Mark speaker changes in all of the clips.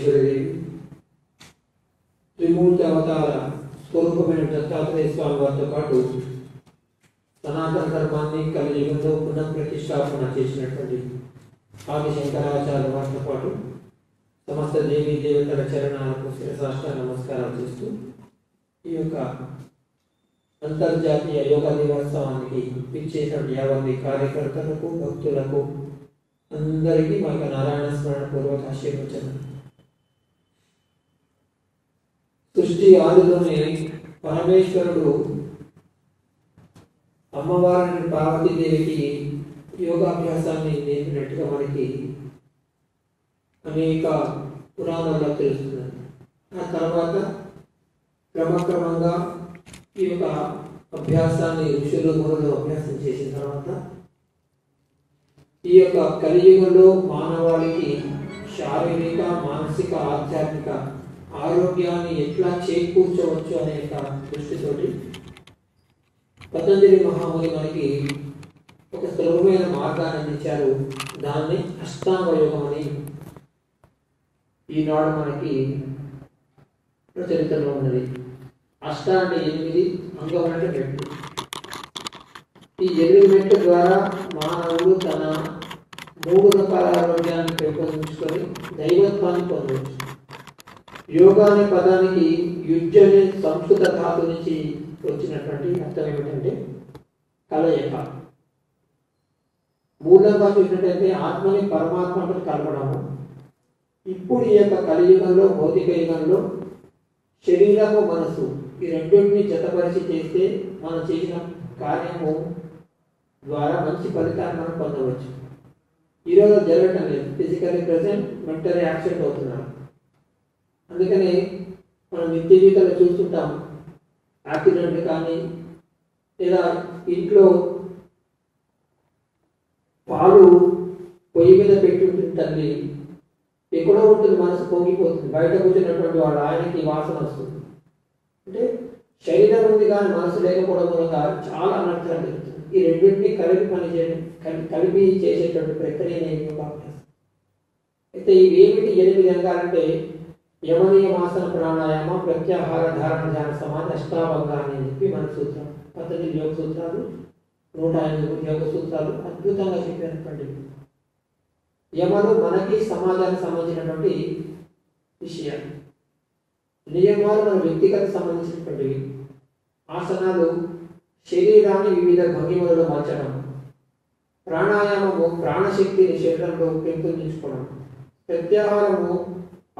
Speaker 1: మహేశ్వరీదేవి, త్రిమూర్తి అవతార స్వరూపమైన దత్తాత్రేయ స్వామి వారితో పాటు సనాతన ధర్మాన్ని కలియుగంలో పునః ప్రతిష్టాపన చేసినటువంటి ఆది శంకరాచార్య వారితో పాటు సమస్త దేవీ దేవతల చరణాలకు శిరసాష్టాంగ నమస్కారాలు చేస్తూ ఈ యొక్క అంతర్జాతీయ యోగా దినోత్సవానికి పిలిచేటువంటి యావన్ని కార్యకర్తలకు భక్తులకు అందరికీ మా యొక్క నారాయణ స్మరణ పూర్వక ఆశీర్వచనం. సృష్టి ఆదిలోనే పరమేశ్వరుడు అమ్మవారిని పార్వతీదేవికి యోగాభ్యాసాన్ని నేర్పినట్టుగా మనకి అనేక పురాణాల్లో తెలుస్తున్నది. ఆ తర్వాత క్రమక్రమంగా ఈ యొక్క అభ్యాసాన్ని ఋషులు మునులు అభ్యాసం చేసిన తర్వాత ఈ యొక్క కలియుగంలో మానవాళికి శారీరక మానసిక ఆధ్యాత్మిక ఆరోగ్యాన్ని ఎట్లా చేకూర్చవచ్చు అనే దృష్టితోటి పతంజలి మహాముని మనకి ఒక సులభమైన మార్గాన్ని అందించారు. దాన్ని అష్టాంగ యోగం అని ఈనాడు మనకి ప్రచలితంలో ఉన్నది. అష్ట అంటే 8, అంగం అంటే మెట్లు. ఈ 8 మెట్ల ద్వారా మానవుడు తన 3 రకాల ఆరోగ్యాన్ని పెంపొందించుకొని దైవత్వాన్ని పొందవచ్చు. యోగా అనే పదానికి యుజ్ అనే సంస్కృత ధాతు నుంచి వచ్చినటువంటి అర్థం ఏమిటంటే కలయిక. మూలంగా చూసినట్టయితే ఆత్మని పరమాత్మతో కలపడము. ఇప్పుడు ఈ యొక్క కలియుగంలో భౌతిక యుగంలో శరీరము మనసు ఈ రెండింటిని జతపరిచి చేస్తే మనం చేసిన కార్యము ద్వారా మంచి ఫలితాన్ని మనం పొందవచ్చు. ఈరోజు జరగటం లేదు. ఫిజికల్లీ ప్రెసెంట్, మెంటలీ యాబ్సెంట్ అవుతున్నారు. అందుకని మనం నిత్య జీవితంలో చూస్తుంటాం యాక్సిడెంట్ కానీ లేదా ఇంట్లో పాలు పొయ్యి మీద పెట్టి ఉంటుంది తల్లి, ఎక్కడో ఉంటుంది మనసు పొంగిపోతుంది, బయట కూర్చున్నటువంటి వాడు ఆయనకి వాసన వస్తుంది. అంటే శరీరం ఉంది కానీ మనసు లేకపోవడం మూలంగా చాలా అనర్థాలు జరుగుతుంది. ఈ రెండింటినీ కలిపి పనిచేయడం కలిపి చేసేటువంటి ప్రక్రియనే యోగాభ్యాసం. అయితే ఇవి ఏమిటి 8 అంగాలంటే యమనియమాసన ప్రాణాయామ ప్రత్యాహార ధారణ ధ్యాన సమాధి అష్టావంగాన్ని అని చెప్పి మన సూత్రం పతంజలి యోగ సూత్రాలు 108 యోగ సూత్రాలు అద్భుతంగా చెప్పినటువంటి యమలు మనకి సమాజానికి సంబంధించినటువంటి విషయాలు. నియమాలు మన వ్యక్తిగత సంబంధించినటువంటివి. ఆసనాలు శరీరాన్ని వివిధ భంగిమలలో మార్చడం. ప్రాణాయామము ప్రాణశక్తిని శరీరంలో పెంపొందించుకోవడం. ప్రత్యాహారము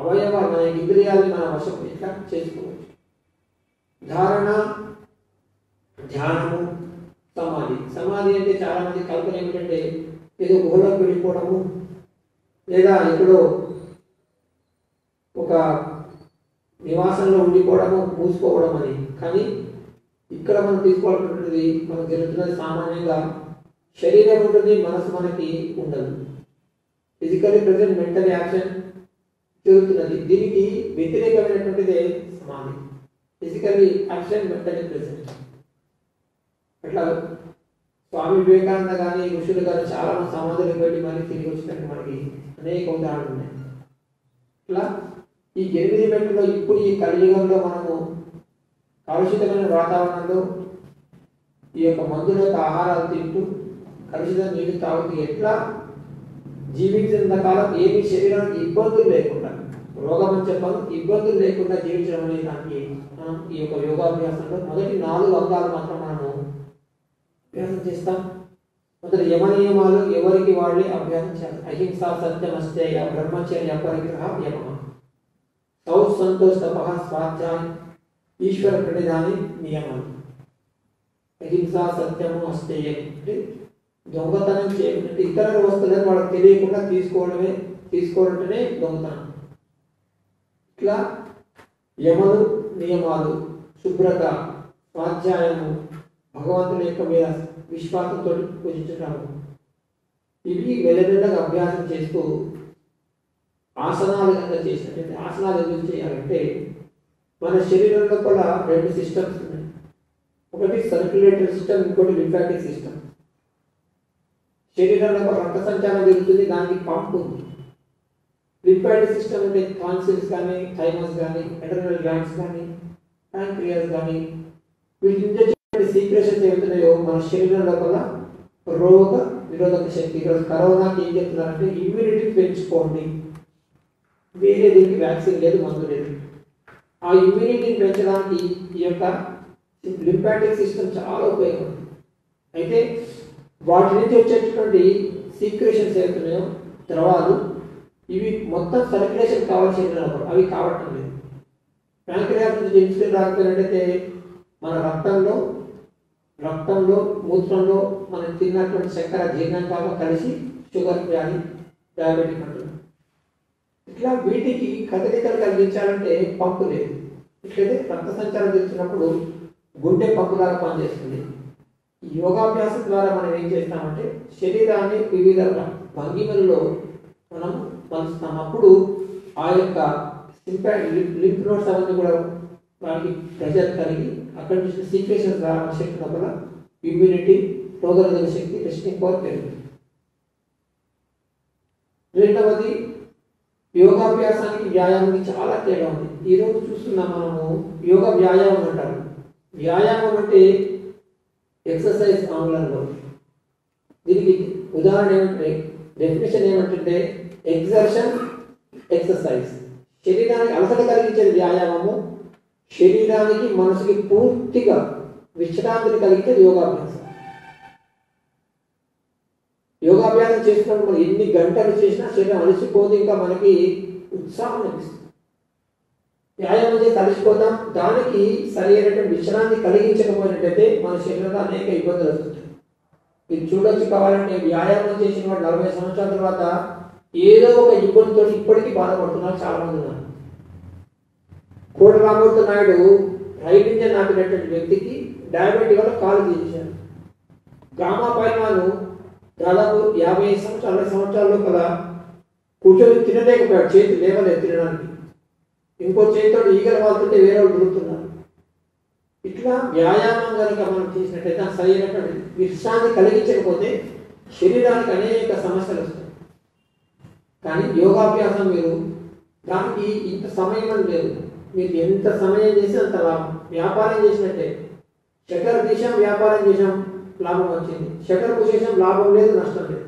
Speaker 1: అవయవాలు మన ఇంద్రియాలని మన వశం ఎట్లా చేసుకోవచ్చు. ధారణ ధ్యానము సమాధి. సమాధి అంటే చాలా మంది కల్పన ఏమిటంటే ఏదో గుహలోకి వెళ్ళిపోవడము లేదా ఎక్కడో ఒక నివాసంలో ఉండిపోవడము మూసుకోవడం అని. కానీ ఇక్కడ మనం తీసుకోవాల్సినటువంటిది మనకు జరుగుతున్నది సామాన్యంగా శరీరం ఉంటుంది, మనసు మనకి ఉండదు. ఫిజికల్లీ ప్రెసెంట్, మెంటల్ యాక్షన్ జరుగుతున్నది. దీనికి వ్యతిరేకమైనటువంటిదే సమాధి. Physically action, mentally present. అట్లా స్వామి వివేకానంద కానీ ఋషులు కానీ చాలా మంది సమాధులకు వెళ్ళి మళ్ళీ తిరిగి వచ్చినట్టు మనకి అనేక ఉదాహరణలు ఉన్నాయి. ఇట్లా ఈ 8 మెట్లలో ఇప్పుడు ఈ కలియుగంలో మనము కలుషితమైన వాతావరణంలో ఈ యొక్క మందుల యొక్క ఆహారాలు తింటూ కలుషిత నీళ్లు తాగుతూ ఎట్లా జీవించినంత కాలం ఏమి శరీరానికి ఇబ్బందులు లేకుండా, రోగం అని చెప్పాలి, ఇబ్బందులు లేకుండా జీవించడం అనే దానికి మనం ఈ యొక్క యోగాభ్యాసంలో మొదటి 4 అంగాలు మాత్రం మనము అభ్యాసం చేస్తాం. మొదటి యమనియమాలు ఎవరికి వాళ్ళే అభ్యాసం చేయాలి. అహింస, సత్యం, అస్థేయ, బ్రహ్మచర్య, పరిగ్రహ, యమ. సౌత్ సంతోష, తపః, స్వాధ్యాయం, ఈశ్వర ప్రణిధాని నియమాలు. అహింస, సత్యము, అస్థేయం అంటే దొంగతనం చేయకుండా ఇతర వస్తువులను వాళ్ళకి తెలియకుండా తీసుకోవడమే దొంగతనం. ఇట్లా యమలు నియమాలు, శుభ్రత, స్వాధ్యాయము, భగవంతుని యొక్క మీద విశ్వాసంతో పూజించటము, ఇవి మెల్లమెల్లగా అభ్యాసం చేస్తూ ఆసనాలు కనుక చేసినట్లయితే, ఆసనాలు ఎందుకు చేయాలంటే మన శరీరం లోపల 2 సిస్టమ్స్ ఉన్నాయి. ఒకటి సర్క్యులేటరీ సిస్టమ్, ఇంకోటి లింఫాటిక్ సిస్టమ్. శరీరంలో రక్త సంచారం జరుగుతుంది, దానికి పంపు ఉంది. లింఫాటిక్ సిస్టమ్ అంటే టాన్సిల్స్ కానీ, థైమస్ కానీ, అడ్రినల్ గ్లాండ్స్ కానీ, ప్యాంక్రియాస్ కానీ, వీటి నుంచి వచ్చే సీక్రెషన్స్ ఏవైతున్నాయో మన శరీరం లోపల రోగ నిరోధక శక్తి. ఈరోజు కరోనాకి ఏం చెప్తున్నారంటే ఇమ్యూనిటీ పెంచుకోండి, వేరే దీనికి వ్యాక్సిన్ లేదు, మందు లేదు. ఆ ఇమ్యూనిటీని పెంచడానికి ఈ యొక్క లింఫాటిక్ సిస్టమ్ చాలా ఉపయోగం. అయితే వాటి నుంచి వచ్చేటటువంటి సీక్రెషన్స్ ఏవైతున్నాయో ద్రవాలు, ఇవి మొత్తం సర్క్యులేషన్ కావాల్సినప్పుడు అవి కావటం లేదు. ప్యాంక్రియాస్ నుంచి ఇన్సులిన్ రాకపోయినట్టయితే మన రక్తంలో మూత్రంలో మనం తిన్నటువంటి చక్కెర జీర్ణం కాక కలిసి షుగర్ వ్యాధి, డయాబెటిక్ అంటున్నాం. ఇట్లా వీటికి కదలికలు కలిగించాలంటే పంపు లేదు. ఇట్లయితే రక్త సంచారం చేస్తున్నప్పుడు గుండె పంపులాగా పనిచేస్తుంది. ఈ యోగాభ్యాసం ద్వారా మనం ఏం చేస్తామంటే శరీరాన్ని వివిధ భంగిమలలో మనం మలుస్తాం. అప్పుడు ఆ యొక్క లింఫ్ నోడ్స్ అవన్నీ కూడా వాటికి ప్రెషర్ కలిగి అక్కడి నుంచి సీక్రెషన్స్ రావడం శక్తి లోపల ఇమ్యూనిటీ, రోగనిరోధక శక్తి, టెస్టింగ్ పవర్ పెరుగుతుంది. రెండవది యోగాభ్యాసానికి వ్యాయామానికి చాలా తేడా ఉంది. ఈరోజు చూస్తున్నాం మనము యోగా వ్యాయామం అంటారు. వ్యాయామం అంటే ఎక్సర్సైజ్ ఆంగ్లంలో. దీనికి ఉదాహరణ ఏమంటే, డెఫినేషన్ ఏమంటే ఎగ్జర్షన్, ఎక్సర్సైజ్. శరీరానికి అలసట కలిగించేది వ్యాయామము, శరీరానికి మనసుకి పూర్తిగా విశ్రాంతిని కలిగించేది యోగాభ్యాసం. యోగాభ్యాసం చేసినప్పుడు మనం ఎన్ని గంటలు చేసినా శరీరం అలసిపోదు, ఇంకా మనకి ఉత్సాహం అనిపిస్తుంది. వ్యాయామం చేసి అలసిపోతాం, దానికి సరైనటువంటి విశ్రాంతి కలిగించకపోయినట్టయితే మన శరీరంలో అనేక ఇబ్బందులు వస్తుంటాయి. మీరు చూడొచ్చు, కావాలంటే వ్యాయామం చేసిన వాడు 40 సంవత్సరాల తర్వాత ఏదో ఒక ఇబ్బందితో ఇప్పటికీ బాధపడుతున్నారు చాలా మంది ఉన్నారు. కోట రామూర్తి నాయుడు రైట్ ఇంజన్ ఆపినటువంటి వ్యక్తికి డయాబెటిక్ వల్ల కాలు తీసేశారు. గామా పైల్వాను దాదాపు 50 సంవత్సరాలు 60 సంవత్సరాల లోపల కూర్చొని తినలేకపోయాడు, చేతి లేవలేదు తినడానికి. ఇంకో చేతితో ఈగలు వాళ్తుంటే వేరే వాళ్ళు దొరుకుతున్నారు. ఇట్లా వ్యాయామం కనుక మనం చేసినట్టయితే సరైనటువంటి విశ్రాంతి కలిగించకపోతే శరీరానికి అనేక సమస్యలు వస్తాయి. కానీ యోగాభ్యాసం మీరు దానికి ఇంత సమయం అని లేదు, మీరు ఎంత సమయం చేసి అంత లాభం. వ్యాపారం చేసినట్టే, షట్టర్ తీసాం వ్యాపారం చేసాం లాభం వచ్చింది, షట్టర్ పూసేసాం లాభం లేదు నష్టం లేదు.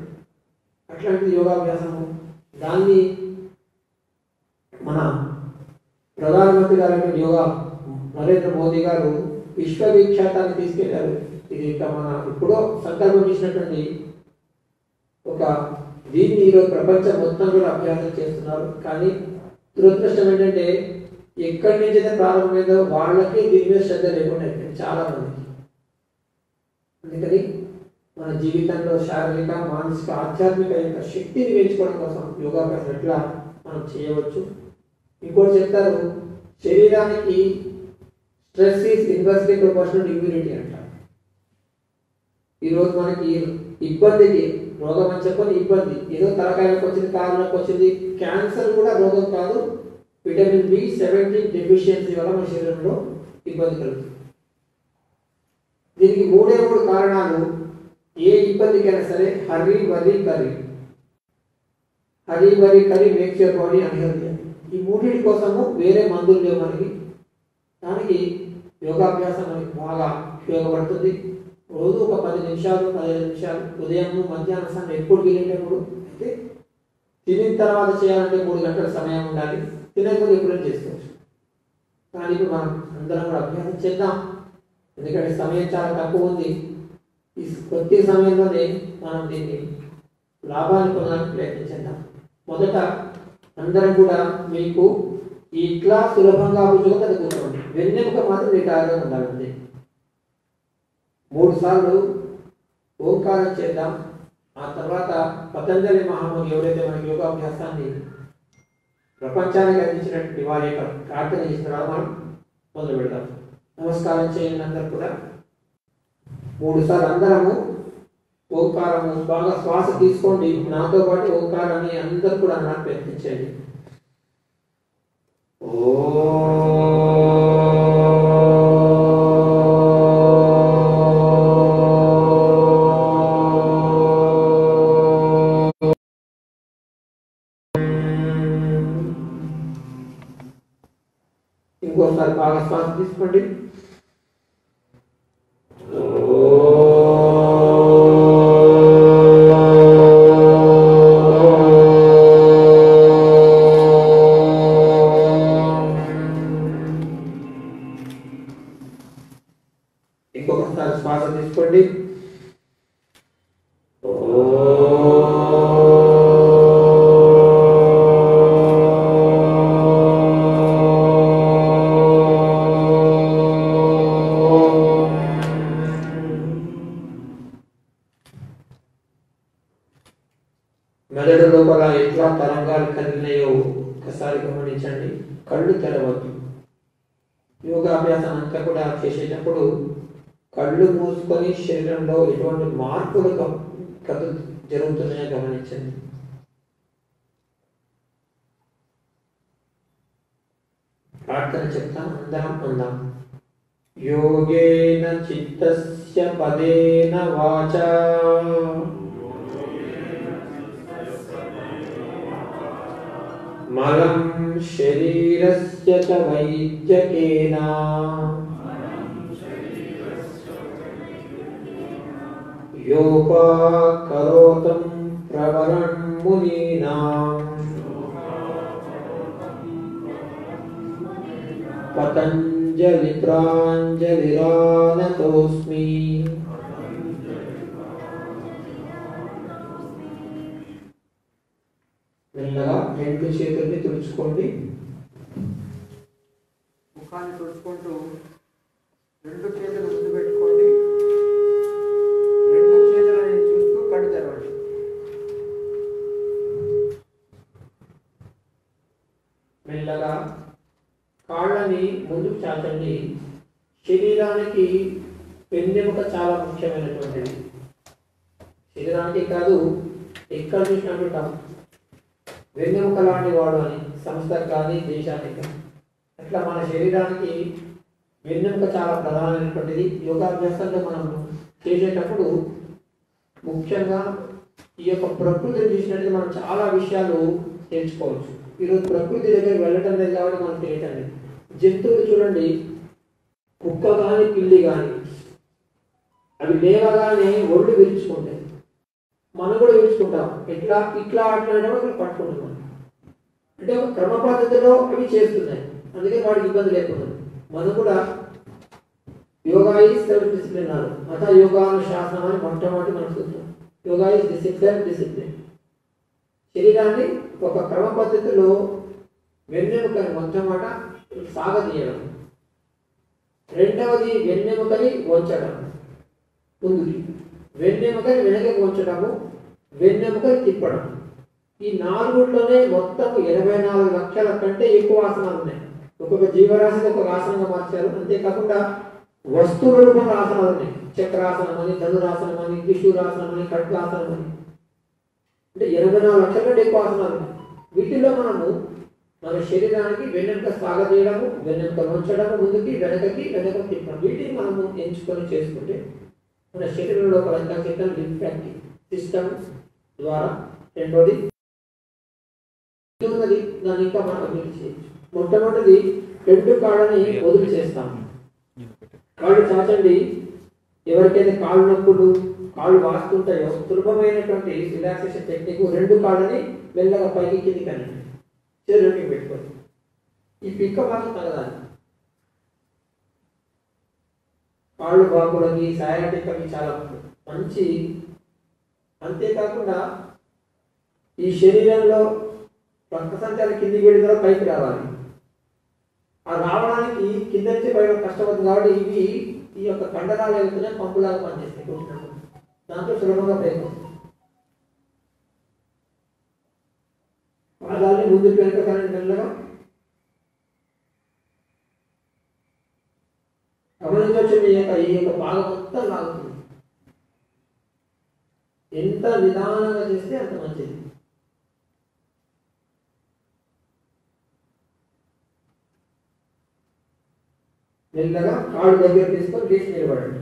Speaker 1: అట్లాంటిది యోగాభ్యాసము. దాన్ని మన ప్రధానమంత్రి గారు యోగా నరేంద్ర మోదీ గారు విశ్వవిఖ్యాతాన్ని తీసుకెళ్లారు. ఇది ఇక మన ఇప్పుడు సంకల్పం చేసినటువంటి ఒక దీన్ని ఈరోజు ప్రపంచం మొత్తం కూడా అభ్యాసం చేస్తున్నారు. కానీ దురదృష్టం ఏంటంటే ఎక్కడి నుంచి అయితే ప్రారంభమైందో వాళ్ళకి దీని మీద శ్రద్ధ లేకుండా అయిపోయింది చాలా మందికి. అందుకని మన జీవితంలో శారీరక, మానసిక, ఆధ్యాత్మిక యొక్క శక్తిని పెంచుకోవడం కోసం యోగాభ్యాసం ఎట్లా మనం చేయవచ్చు. ఇంకోటి చెప్తారు, శరీరానికి stress is inversely proportional immunity అంటారు. ఈరోజు మనకి ఇబ్బందికి రోగం అని చెప్పని ఇబ్బంది, ఏదో తలకాయలకు వచ్చింది, కాళ్ళకు వచ్చింది, క్యాన్సర్ కూడా రోగం కాదు, విటమిన్ B17 డెఫిషియన్సీ వల్ల మన శరీరంలో ఇబ్బంది కలుగుతుంది. దీనికి 3 కారణాలు. ఏ ఇబ్బందికైనా సరే hurry worry curry, hurry worry curry makes your body unhealthy. ఈ 3 కోసము వేరే మందులు లేవు మనకి. దానికి యోగాభ్యాసం మనకి బాగా ఉపయోగపడుతుంది. రోజు ఒక 10 నిమిషాలు 15 నిమిషాలు ఉదయం, మధ్యాహ్నం, సాయంత్రం ఎప్పుడు వీలైనప్పుడు. అయితే తినిన తర్వాత చేయాలంటే 3 గంటల సమయం ఉండాలి, తినకపోతే ఎప్పుడైనా చేసుకోవచ్చు. కానీ ఇప్పుడు మనం అందరం కూడా అభ్యాసం చేద్దాం, ఎందుకంటే సమయం చాలా తక్కువ ఉంది. ఈ కొద్ది సమయంలోనే మనం దీన్ని లాభాన్ని పొందడానికి ప్రయత్నించేద్దాం. మొదట అందరం కూడా మీకు ఇట్లా సులభంగా కూర్చోక అది కూర్చోండి, వెన్నెముక మాత్రం మీకు ఆరోగ్యం ఉండాలండి. 3 సార్లు ఓంకారం చేద్దాం. ఆ తర్వాత పతంజలి మహాముని ఎవరైతే మనకి యోగాభ్యాసాన్ని ప్రపంచానికి అందించినటువంటి వారి యొక్క ప్రార్థన చేసిన తర్వాత మనం మొదలు పెడతాం. నమస్కారం చేయండి అందరూ కూడా. 3 సార్లు అందరము ఓంకారము బాగా శ్వాస తీసుకోండి. నాతో పాటు ఓంకారాన్ని అందరూ కూడా నాకు ప్రయత్నించండి. తీసుకోండి. ఇంకొకసారి శ్వాస తీసుకోండి. మెదడు లోపల ఎట్లా తరంగాలు కదిలినాయో ఒకసారి గమనించండి. కళ్ళు తెరవద్దు. యోగాభ్యాసం అంతా కూడా చేసేటప్పుడు కళ్ళు మూసుకొని శరీరంలో ఎటువంటి మార్పులు జరుగుతున్నాయో గమనించండి. ప్రార్థన చెప్తాను, అందరం అందాం. యోగేన చిత్తస్య పదేన వాచా మలం శరీరస్య చ వైద్యకేన యోపాకరోతం ప్రవరన్ మునీనాం పతంజలి ప్రాంజలిరానతోస్మి. మెల్లగా రెండు చేతుల్ని తుడుచుకోండి. ముఖాన్ని తుడుచుకుంటూ రెండు చేతులు ముందు పెట్టుకోండి. రెండు చేతులని చూస్తూ కళ్ళు తెరవండి. మెల్లగా కాళ్ళని ముందుకు చాచండి. శరీరానికి వెన్నెముక చాలా ముఖ్యమైనటువంటిది. శరీరానికి కాదు, ఎక్కడ చూసినట్టు వెన్నెముక లాంటి వాడు అని సంస్థకు కానీ దేశానికి కానీ. అట్లా మన శరీరానికి వెన్నెముక చాలా ప్రధానమైనటువంటిది. యోగాభ్యాసంలో మనం చేసేటప్పుడు ముఖ్యంగా ఈ యొక్క ప్రకృతిని చూసినట్టు మనం చాలా విషయాలు తెలుసుకోవచ్చు. ఈరోజు ప్రకృతి దగ్గర వెళ్ళటం లేదు కాబట్టి మనం తెలియటం లేదు. జంతువులు చూడండి, కుక్క కానీ పిల్లి కానీ అవి లేవగానే ఒళ్ళు విరుచుకుంటాయి. మనం కూడా విరుచుకుంటాం. ఇట్లా ఇట్లా అట్లా పట్టుకుంటున్నాం. అంటే ఒక క్రమ పద్ధతిలో అవి చేస్తున్నాయి. అందుకే వాడికి ఇబ్బంది లేకుండా మనం కూడా యోగా ఈజ్ సెల్ఫ్ డిసిప్లిన్ అన్నారు. అత యోగానుశాసనం అని మొట్టమొదటి మనం చూస్తాం. Yoga is discipline. శరీరాన్ని ఒక క్రమ పద్ధతిలో వెన్నెముకని మొట్టమొదట సాగదీయడం, రెండవది వెన్నెముకని వంచడం, ముందుకి వెన్నెముకని వెనకకి వంచడము, వెన్నెముకని తిప్పడం. ఈ నాలుగులోనే మొత్తం 24 లక్షల కంటే ఎక్కువ ఆసనాలు ఉన్నాయి. ఒక్కొక్క జీవరాశిని ఒక్కొక్క ఆసనంగా మార్చారు. అంతేకాకుండా వస్తువుల రూపంలో ఆసనాలు ఉన్నాయి. చక్రాసనం అని, ధనురాసనం అని, త్రిశూరాసనం అని, ఖడ్గాసనం అని. అంటే 24 లక్షల కంటే ఎక్కువ ఆసనాలు ఉన్నాయి. వీటిలో మనము మన శరీరానికి వెన్నెముక సాగదీయడము, వెన్నెముక వంచడము, ముందుకి వెనకకి తిప్పడం, వీటిని మనము ఎంచుకొని చేసుకుంటే మన శరీరంలో ఒక లింఫాటిక్ సిస్టమ్ ద్వారా రెండోది ఉన్నది దాన్ని ఇంకా మనం అభివృద్ధి చేయొచ్చు. మొట్టమొదటిది రెండు కాళ్ళని వదిలి చేస్తాం. కాళ్ళు చాచండి. ఎవరికైతే కాళ్ళు నొప్పులు, కాళ్ళు వాస్తుంటాయో సులభమైనటువంటి రిలాక్సేషన్ టెక్నిక్, రెండు కాళ్ళని మెల్లగా పైకి కిందికి అనండి. చేతులకి పెట్టుకోండి. ఈ పిక్క మాత్రం తగదాలి. కాళ్ళు బాకులకి సయాటికకి చాలా మంచి. అంతేకాకుండా ఈ శరీరంలో రక్త సంచారం కిందికి వెళ్ళిన పైకి రావాలి. ఆ రావడానికి కింద నుంచి పైన కష్టపడుతుంది కాబట్టి ఇవి ఈ యొక్క కండరాలు వెళ్తూనే పంపులాగా పనిచేస్తాయి. దాంతో సులభంగా ప్రయత్నం. పాదాలని ముందుకు వెనక కానీ మెల్లగా గమనించవచ్చు. ఈ యొక్క భాగం మొత్తం లాగుతుంది. ఎంత నిదానంగా చేస్తే అంత మంచిది. మెల్లగా కాళ్ళు దగ్గర తీసుకొని లేచి నిలబడండి.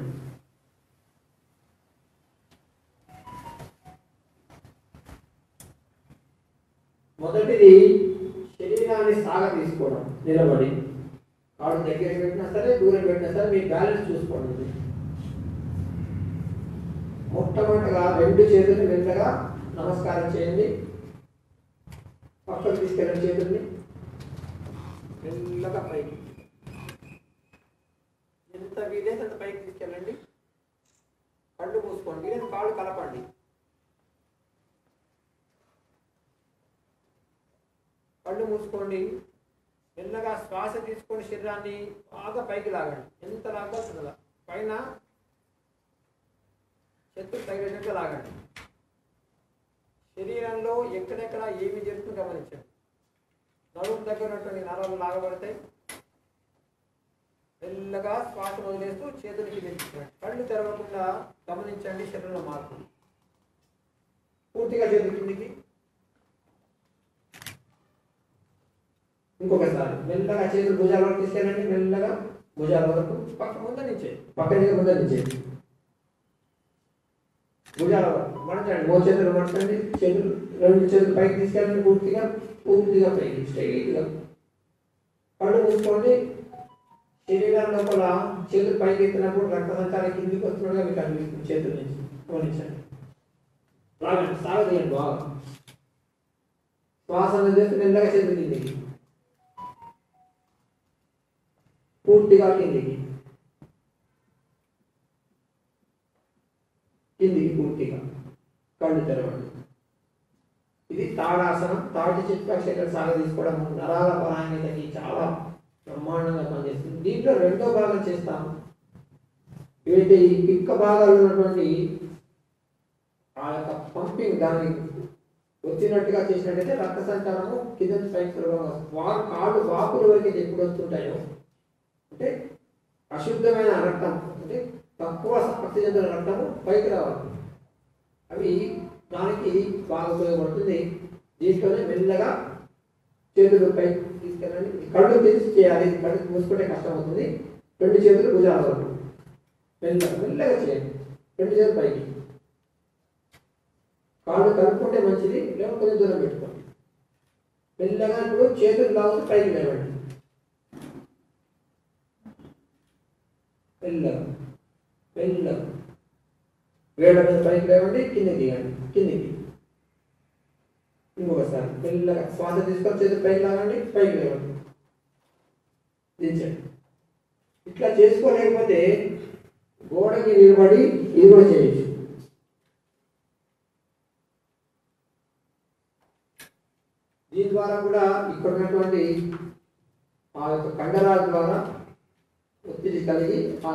Speaker 1: మొదటిది శరీరాన్ని సాగ తీసుకోవడం నిలబడి. కాళ్ళు దగ్గర పెట్టినా సరే దూరం పెట్టినా సరే మీ బ్యాలెన్స్ చూసుకోండి. మొట్టమొదటిగా రెండు చేతుల్ని మెల్లగా నమస్కారం చేయండి. పక్కకు తీసుకెళ్ళండి చేతుల్ని మెల్లగా పైకి, ఎంత వీలైతే అంత పైకి తీసుకెళ్ళండి. కళ్ళు మూసుకోండి, వీలైతే కాళ్ళు కలపండి. కళ్ళు మూసుకోండి, మెల్లగా శ్వాస తీసుకొని శరీరాన్ని బాగా పైకి లాగండి. ఎంత లాగాల్సిందా పైన చేతులు తగిలేటట్టు లాగండి. శరీరంలో ఎక్కడెక్కడ ఏమి జరుగుతుందో గమనించండి. నడుము దగ్గర ఉన్నటువంటి నరాలు లాగబడతాయి. మెల్లగా శ్వాస వదిలేస్తూ చేతులు కిందించండి. కళ్ళు తెరవకుండా గమనించండి శరీరంలో మార్పు. పూర్తిగా చేతులు కిందికి. ఇంకొకసారి మెల్లగా చేతులు భుజాల వరకు తీసుకెళ్ళండి. మెల్లగా భుజాల వరకు పక్క ముందు నుంచే ముందు నుంచే భుజాల వరకు మడచండి. మో చేతులు మడచండి. చేతులు రెండు చేతులు పైకి తీసుకెళ్ళండి. పూర్తిగా పైకి స్ట్రైట్గా. కళ్ళు మూసుకోండి. శరీరం లోపల చేతులు పైకి ఎత్తినప్పుడు రక్త సంచారం కిందికి వస్తున్నట్టుగా మీకు అనిపిస్తుంది. చేతుల నుంచి గమనించండి. రాగండి, సాగదీయండి బాగా. శ్వాస చేస్తే మెల్లగా చేతులు కిందికి, పూర్తిగా కిందికి పూర్తిగా. కళ్ళు తెరవండి. ఇది తాడాసనం. తాటి చిత్తాక్షరం సాగదీసుకోవడం నరాల పరాయణతకి చాలా బ్రహ్మాండంగా పనిచేస్తుంది. దీంట్లో రెండో భాగం చేస్తాము. ఏదైతే ఈ పిక్క భాగాలు ఉన్నటువంటి ఆ యొక్క పంపింగ్ దాన్ని వచ్చినట్టుగా చేసినట్టయితే రక్త సంచారము కింద పైకి కాళ్ళు వాపుల వరకు ఎప్పుడు వస్తుంటాయో అంటే అశుద్ధమైన రక్తం, అంటే తక్కువ శక్తి చెందిన రక్తము పైకి రావాలి. అవి దానికి బాగా ఉపయోగపడుతుంది. దీంట్లోనే మెల్లగా చేతులు పైకి తీసుకెళ్ళండి. కళ్ళు తెరిచి చేయాలి. కళ్ళు మూసుకుంటే కష్టం అవుతుంది. రెండు చేతులు భుజాల వరకు మెల్లగా చేయండి. రెండు చేతులు పైకి. కాళ్ళు కలుపుకుంటే మంచిది, లేకపోతే కొంచెం దూరం పెట్టుకోండి. మెల్లగా ఇప్పుడు చేతులు లాగుతూ పైకి లేవండి. మెల్లగా వేళ్ళ మీద పైకి లేవండి. కిందికి దిగండి. కిందికి ఇంకొకసారి మెల్లగా శ్వాస తీసుకొని చేతులు పైకి లాగండి. పైకి లేవండి. దించండి. ఇట్లా చేసుకోలేకపోతే గోడకి నిలబడి ఇది కూడా చేయొచ్చు. దీని ద్వారా కూడా ఇక్కడ ఉన్నటువంటి ఆ యొక్క కండరాల ద్వారా ఒత్తిడి కలిగి ఆ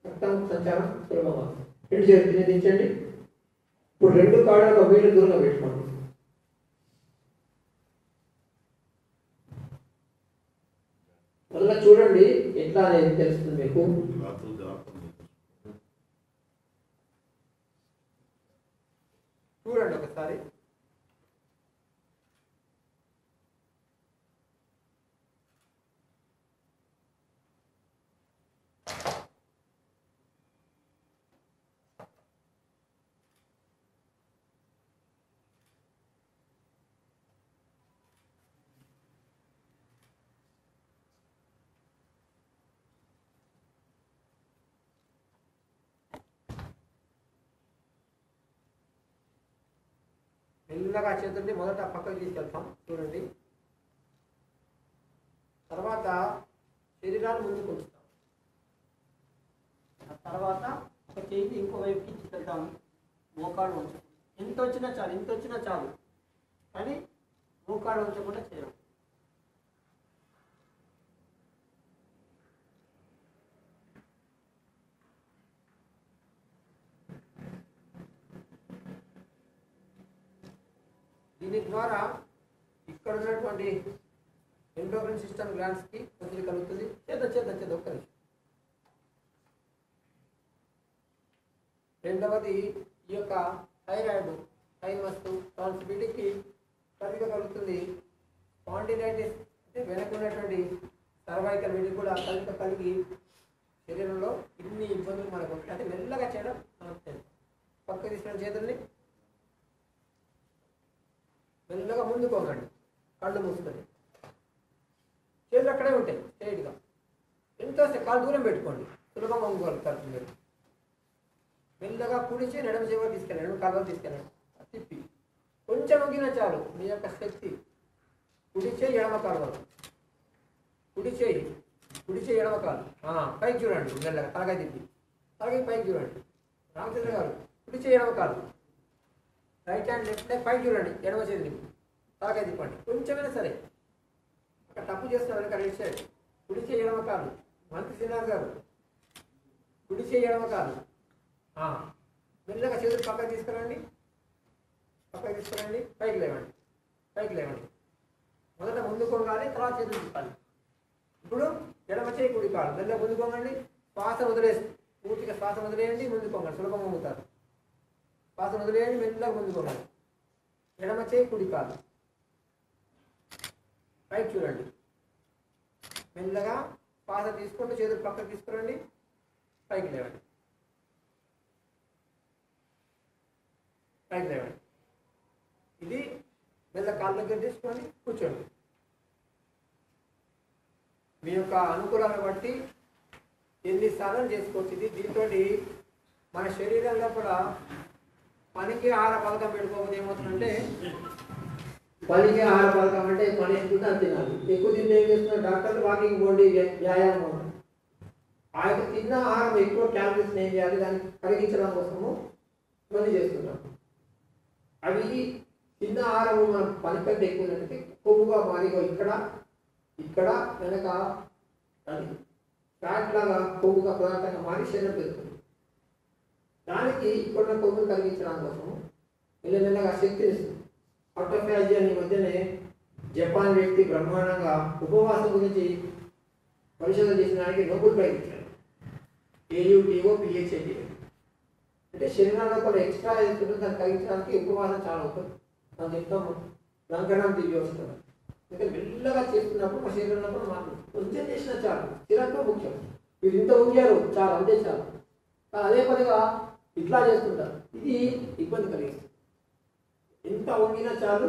Speaker 1: రక్తం సంచారం సులభంగా. రెండు చేతులు దించండి. ఇప్పుడు రెండు కాళ్ళు ఒక వీళ్ళు దూరంగా పెట్టుకోండి. మళ్ళీ చూడండి ఎట్లా అనేది తెలుస్తుంది మీకు. చూడండి ఒకసారి. మెల్లగా చేతుల్ని మొదట పక్కకు తీసుకెళ్తాం. చూడండి. తర్వాత శరీరాన్ని ముందుకు ఉంచుతాం. ఆ తర్వాత ఒక చేతి ఇంకో వైపుకి తీసుకెళ్తాం. మోకాళ్ళు ఉంచాం. ఎంత వచ్చినా చాలు కానీ మోకాళ్ళు ఉంచకుండా చేయడం. దీని ద్వారా ఇక్కడ ఉన్నటువంటి ఎండోక్రైన్ సిస్టమ్ గ్లాండ్స్కి ఒత్తిడి కలుగుతుంది. చేద్దాం ఒక్క నిమిషం. రెండవది ఈ యొక్క థైరాయిడ్, థైమస్, టాన్సిలిటీకి కలయిక కలుగుతుంది. స్పాండిలైటిస్ అంటే వెనక ఉన్నటువంటి సర్వైకల్ వీటికి కూడా కలయిక కలిగి శరీరంలో ఇన్ని ఇబ్బందులు మనకు ఉంటాయి. అంటే మెల్లగా చేయడం మనకు తెలుసు. పక్క తీసుకున్న చేతుల్ని మెల్లగా ముందుకోగండి. కళ్ళు మూసుకొని చేతులు అక్కడే ఉంటాయి స్ట్రైట్గా. కాలు దూరం పెట్టుకోండి, సులభంగా వంగగలుగుతారు మీరు. మెల్లగా కుడి చేయి ఎడమ చేయి తీసుకెళ్ళండి, ఎడమ కాలు తీసుకెళ్ళండి, తిప్పి కొంచెం వంగినా చాలు. మీ యొక్క శక్తి కుడి చేయి ఎడమ కాలు వరకు, కుడి చేయి ఎడమ కాలు పైకి చూడండి. మెల్లగా తలకాయ తిప్పి తలకాయ పైకి చూడండి. రామచంద్ర గారు కుడి చేయి ఎడమ కాలు, రైట్ హ్యాండ్ లెఫ్ట్ హ్యాండ్ పైకి చూడండి, ఎడమ చేతి తలకాయ తిప్పండి. కొంచెమైనా సరే అక్కడ తప్పు చేస్తున్నా వెనక రైట్ సైడ్. కుడి చేయి ఎడమ కాలు. మంత్రి శ్రీనాథ్ గారు కుడి చేయి ఎడమ కాలు. మెల్లగా చేతులు పక్కకి తీసుకురండి, పక్కకి తీసుకురండి, పైకి లేవండి, పైకి లేవండి. మొదట ముందు కొంగాలి, తర్వాత చేతులు తిప్పాలి. ఇప్పుడు ఎడమ చేయి కుడి కాలు, మెల్లగా ముందు కొంగండి, శ్వాస వదిలేసి పూర్తిగా శ్వాస వదిలేయండి, ముందు కొంగండి, సులభంగా వంగుతారు. శ్వాస వదిలేయండి, మెల్లగా ముందు కొంగండి. ఎడమ చేయి కుడి కాలు, పైకి చూడండి. మెల్లగా శ్వాస తీసుకుంటూ చేతులు పక్కకు తీసుకురండి, పైకి లేవండి, పైకి లేవండి. ఇది మెల్ల కాళ్ళ దగ్గర తీసుకొని కూర్చోండి. మీ యొక్క అనుకూలాన్ని బట్టి ఎన్నిసార్లు చేసుకోవచ్చు. ఇది దీంతో మన శరీరంలో కూడా పనికి ఆహార పథకం పెట్టుకోకపోతే ఏమవుతుందంటే, పనికి ఆహార పథకం అంటే పని ఎక్కువ తినాలి. ఎక్కువ తింటే ఏం చేస్తున్నారు డాక్టర్లు, వాకింగ్ పోండి, వ్యాయామం. ఆ యొక్క తిన్న ఆహారం ఎక్కువ క్యాలరీస్ ఏం చేయాలి, దాన్ని కరిగించడం కోసము ఇవన్నీ చేస్తున్నాం. అవి తిన్న ఆహారము మన పని కంటే ఎక్కువ అంటే కొవ్వుగా మారి ఇక్కడ వెనక అది ఫ్యాట్ లాగా కొవ్వుగా పదార్థంగా మారి శరీరం పెరుగుతుంది. దానికి ఇప్పుడున్న కొవ్వును కలిగించడం కోసం మెల్లమెల్లగా శక్తిని ఇస్తుంది. ఆటోఫాజీ అనే మధ్యనే జపాన్ వ్యక్తి బ్రహ్మాండంగా ఉపవాసం గురించి పరిశోధన చేసిన దానికి నోబెల్ ప్రైజ్ ఇచ్చారు. AUTO PHD అంటే శరీరంలో కూడా ఎక్స్ట్రా ఏదైతే దాన్ని కలిగించడానికి ఉపవాసం చాలా ఉంటుంది. మనం చెప్తాము లంకనం దివ్య వస్తుంది. అంటే మెల్లగా చేస్తున్నప్పుడు మా శరీరంలో కూడా మాకు కొంచెం చేసినా చాలు, స్థిరత్వం ముఖ్యం. మీరు ఇంత ఊగారు చాలు, అంతే చాలు. అదే పనిగా ఇట్లా చేస్తుంటారు, ఇది ఇబ్బంది కలిగిస్తుంది. ఎంత వంగినా చాలు.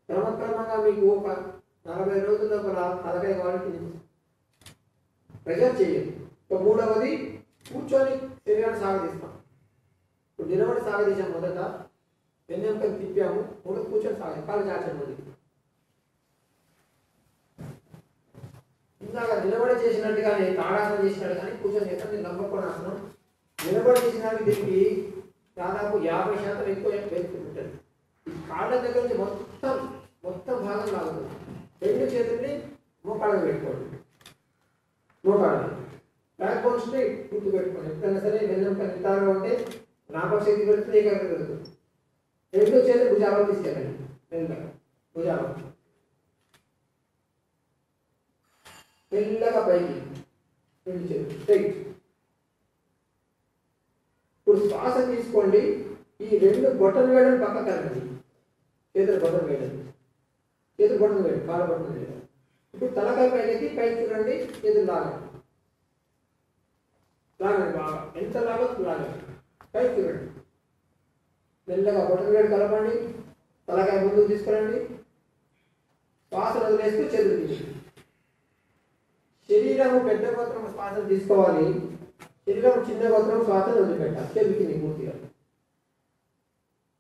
Speaker 1: క్రమక్రమంగా మీకు ఒక 40 రోజుల్లో కూడా 40 వాళ్ళకి ప్రెజర్ చేయండి. మూడవది కూర్చొని శరీరాన్ని సాగదీస్తాం. ఇప్పుడు నిలబడి సాగదీశాం. మొదట వెన్నెంపై తిప్పాము, మూడు కూర్చొని సాగదు, కాళ్ళు చాచాము. మొదటి ఇందాక నిలబడి చేసినట్టుగానే తాడాసనం చేసినట్టు కానీ కూర్చొని చేస్తాం. నేను లంబకోణాసనం నిలబడి చేసినట్టు దీనికి దాదాపు 50% ఎక్కువ బెనిఫిట్ ఉంటుంది. ఈ కాళ్ళ దగ్గర నుంచి మొత్తం భాగం లాగుతుంది. రెండు చేతుల్ని మోకాళ్ళకి పెట్టుకోండి, మోకాళ్ళని బ్యాక్ బోన్ స్ట్రైట్ గుర్తు పెట్టుకోండి. ఎప్పుడైనా సరే వెన్నెంపై నిటారుగా ఉంటే జ్ఞాపక శక్తి పెడుతుంది, ఏకాగ్రత పెడుతుంది. రెండు చేతులు భుజాలకు తీసుకెళ్ళండి, మెల్లగా భుజాలు మెల్లగా పైకి, రెండు చేతులు స్ట్రైట్. ఇప్పుడు శ్వాస తీసుకోండి. ఈ రెండు బొట్టలు వేయడం పక్క కరండి, చేతులు బొట్టలు వేయడం, చేతులు బొట్టలు వేయండి, కాళ్ళ బొట్టలు వేయడం. ఇప్పుడు తలకాయ పైకి పైకి చూడండి, చేతులు లాగండి, లాగండి బాగా, ఎంత లాగొచ్చు లాగండి, పైకి చూడండి. మెల్లగా బొట్టలు వేడి కలపండి, తలకాయ ముందుకు తీసుకురండి, శ్వాస వదిలేస్తూ చేతులు తీయండి. శరీరము పెద్ద గోత్రం శ్వాసను తీసుకోవాలి, శరీరం చిన్న గోత్రం శ్వాసను వదిలిపెట్టాలి. చేతికి పూర్తిగా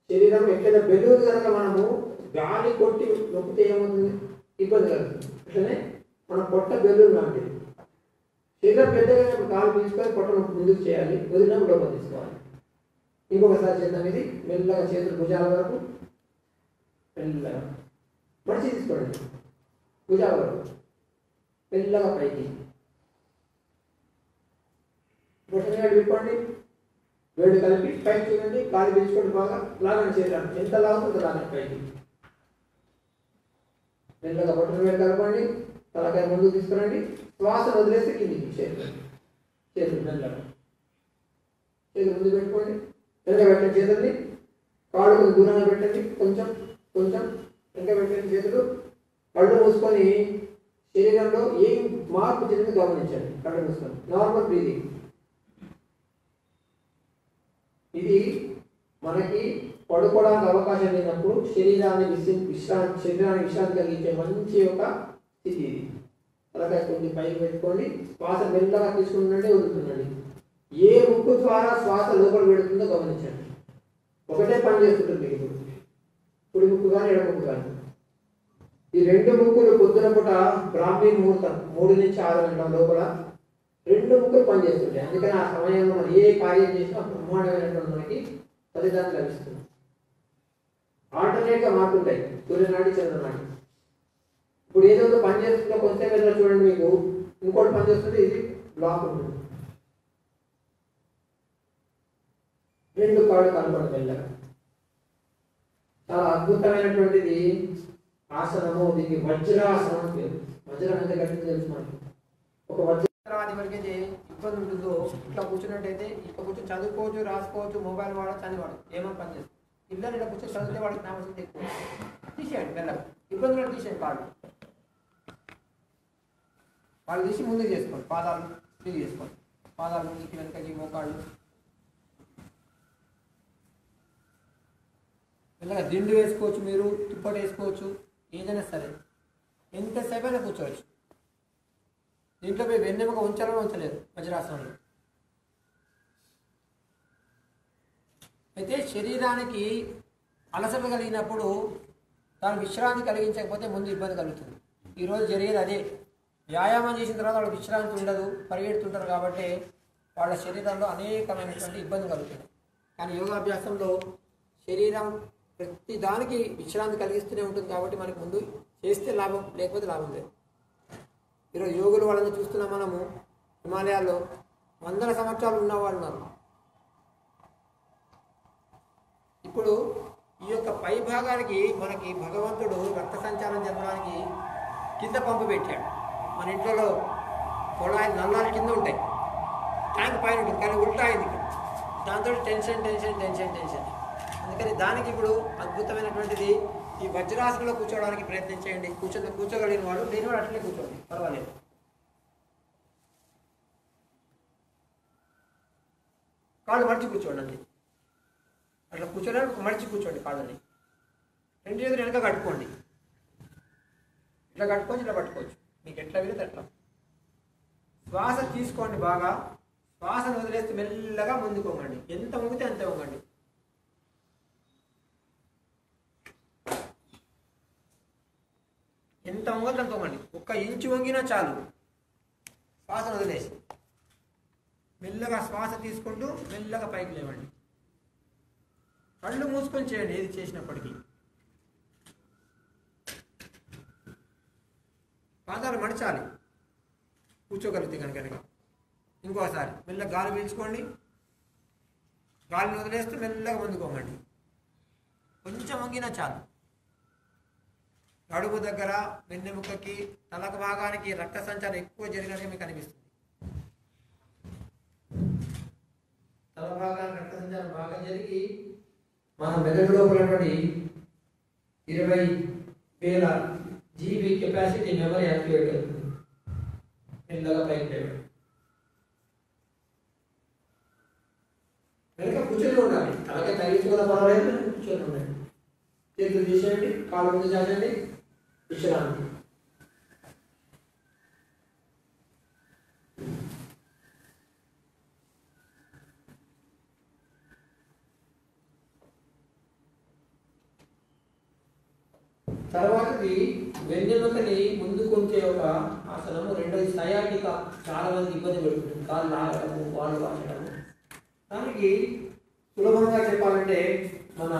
Speaker 1: శరీరం ఎక్కడైనా బెలూన్ కనుక మనము గాలి కొట్టి నొక్కితే ఏమవుతుంది, ఇబ్బంది కలుగుతుంది. అట్లనే మన పొట్ట బెలూన్ లాంటిది. శరీరం పెద్దగా గాలి తీసుకొని పొట్టను ముందుకు చేయాలి, వదిలినప్పుడు లోపల తీసుకోవాలి. ఇంకొకసారి చేద్దాం. ఇది మెల్లగా చేతులు భుజాల వరకు, మెల్లగా మడిచి తీసుకోండి, భుజాల వరకు మెల్లగా పైకి, బొట్టని విప్పండి, వేడి కలిపి పైకి చూడండి, గాలి పీల్చుకోండి, బాగా లాగండి శరీరాన్ని, ఎంత లాగుతుందో లాగండి పైకి. మెల్లగా బొట్టని వేడి కలపండి, తలకాయ ముందుకు తీసుకురండి, శ్వాస వదిలేస్తే కిందికి చేతులు మెల్లగా, చేతులు ముందు పెట్టుకోండి, వెనక పెట్టండి చేతుల్ని, కాళ్ళు కొంచెం దూరంగా పెట్టండి, కొంచెం వెనక పెట్టండి చేతులు. కళ్ళు మూసుకొని శరీరంలో ఏం మార్పు జరిగిందో గమనించండి. కళ్ళు మూసుకొని నార్మల్ బ్రీదింగ్. ఇది మనకి పడుకోవడానికి అవకాశం లేనప్పుడు శరీరానికి విశ్రాంతి కలిగించే మంచి ఒక స్థితి ఇది. తలకాయ కొద్ది పైకి పెట్టుకోండి. శ్వాస మెల్లగా తీసుకుంటుంటే వదులుతుండండి. ఏ ముక్కు ద్వారా శ్వాస లోపల పెడుతుందో గమనించండి. ఒకటే పని చేస్తుంటుంది మీకు, కుడి ముక్కు కానీ ఎడ ముక్కు కానీ. ఈ రెండు ముక్కులు పొద్దున పూట బ్రాహ్మీ ముహూర్తం 3 నుంచి 6 గంటల లోపల రెండు ముక్కులు పనిచేస్తుంటాయి. అందుకని ఆ సమయంలో మనం ఏ కార్యం చేసినా బ్రహ్మాండమైనటువంటి మనకి ఫలితాలు లభిస్తుంది. ఆల్టర్నేట్గా మారుతుంటాయి సూర్యనాడి చంద్రనాడి. ఇప్పుడు ఏదో పని చేస్తుందో కొంచెం వెళ్ళి చూడండి, మీకు ఇంకోటి పని చేస్తుంది, ఇది బ్లాక్ ఉంటుంది. రెండు కాళ్ళు కనపడదు వెళ్ళగా. చాలా అద్భుతమైనటువంటిది ఆసనము. దీనికి వజ్రాసనం పేరు. వజ్రం అంటే గట్టిగా తెలుసు మనకి. ఒక వజ్రాది వరకైతే ఇబ్బంది ఉంటుందో ఇట్లా కూర్చున్నట్టయితే ఇట్లా కూర్చొని చదువుకోవచ్చు, రాసుకోవచ్చు, మొబైల్ వాడచ్చు అని వాడు ఏమో పని చేస్తుంది. పిల్లలు ఇలా కూర్చొని చదివితే వాడికి జ్ఞాపకం ఎక్కువ. తీసేయండి మెల్లగా, ఇబ్బందులు తీసేయండి. వాళ్ళు తీసి ముందుకు చేసుకోండి. పాదాలు తిరిగి చేసుకోండి. పాదాలు ముందుకి వెనకకి, మోకాళ్ళు మెల్లగా. దిండు వేసుకోవచ్చు, మీరు తుప్పటి వేసుకోవచ్చు, ఏదైనా సరే. ఎంతసేపు అయినా కూర్చోవచ్చు. దీంట్లో పోయి వెన్నెముక ఉంచాలని ఉంచలేదు వజ్రాసనంలో. అయితే శరీరానికి అలసట కలిగినప్పుడు దాని విశ్రాంతి కలిగించకపోతే ముందు ఇబ్బంది కలుగుతుంది. ఈరోజు జరిగేది అదే. వ్యాయామం చేసిన తర్వాత వాళ్ళకి విశ్రాంతి ఉండదు, పరిగెడుతుంటారు. కాబట్టి వాళ్ళ శరీరంలో అనేకమైనటువంటి ఇబ్బంది కలుగుతుంది. కానీ యోగాభ్యాసంలో శరీరం ప్రతి దానికి విశ్రాంతి కలిగిస్తూనే ఉంటుంది. కాబట్టి మనకి ముందు చేస్తే లాభం, లేకపోతే లాభం లేదు. ఈరోజు యోగులు వాళ్ళని చూస్తున్నాం మనము. హిమాలయాల్లో 100 సంవత్సరాలు ఉన్నవాళ్ళు ఉన్నారు. ఇప్పుడు ఈ యొక్క పై భాగానికి మనకి భగవంతుడు రక్త సంచారం జరగడానికి కింద పంపు పెట్టాడు. మన ఇంట్లో పొలాయి నల్లాలు కింద ఉంటాయి, ట్యాంక్ పైన ఉంటుంది, కానీ ఉల్టా అయింది. దాంతో టెన్షన్ టెన్షన్ టెన్షన్ టెన్షన్. అందుకని దానికి ఇప్పుడు అద్భుతమైనటువంటిది ఈ వజ్రాసనంలో కూర్చోవడానికి ప్రయత్నం చేయండి. కూర్చోగలిగిన వాడు, లేని వాడు అట్లనే కూర్చోండి, పర్వాలేదు. కాళ్ళు మడిచి కూర్చోండి అండి. అట్లా కూర్చోడానికి మడిచి కూర్చోండి. కాళ్ళని 2 చేతులు వెనక కట్టుకోండి. ఇట్లా కట్టుకోవచ్చు, ఇట్లా పట్టుకోవచ్చు, మీకు ఎట్లా వీలైతే అట్లా. శ్వాస తీసుకోండి బాగా. శ్వాసను వదిలేస్తే మెల్లగా ముందుకు వంగండి. ఎంత వంగితే అంతే వంగండి. ఎంత వంగదు అంత వంగండి. 1 ఇంచు వంగినా చాలు. శ్వాసను వదిలేసి మెల్లగా శ్వాస తీసుకుంటూ మెల్లగా పైకి లేవండి. కళ్ళు మూసుకొని చేయండి ఏది చేసినప్పటికీ. పాదాలు మడచాలి కూర్చోగలిగితే కనుక. ఇంకోసారి మెల్లగా గాలి పీల్చుకోండి. గాలిని వదిలేస్తూ మెల్లగా ముందుకు వంగండి. కొంచెం వంగినా చాలు. నడుము దగ్గర, వెన్నెముకకి, తలకు భాగానికి రక్త సంచారం ఎక్కువ జరిగినట్టుగా మీకు అనిపిస్తుంది. తల భాగానికి రక్త సంచారం బాగా జరిగి మన మెదడు లోపల 20,000 జీబీ కెపాసిటీ మెమరీ యాక్టివేట్ అవుతుంది. మెల్లగా పైకి లేవండి. వెనక కూర్చొని ఉండాలి. తలకి తగిలించుకున్న పర్వాలేదు, కూర్చొని ఉండండి. చేతులు తీసేయండి, కాళ్ళు ముందు చాచండి, విశ్రాంతి. తర్వాతది వెన్నెముకని ముందుకు ఉంచే ఒక ఆసనము. రెండోది సయాటిక. చాలా మంది ఇబ్బంది పెడుతుంది, కాళ్ళు లాగడము, వాళ్ళు వాచడము. దానికి సులభంగా చెప్పాలంటే మన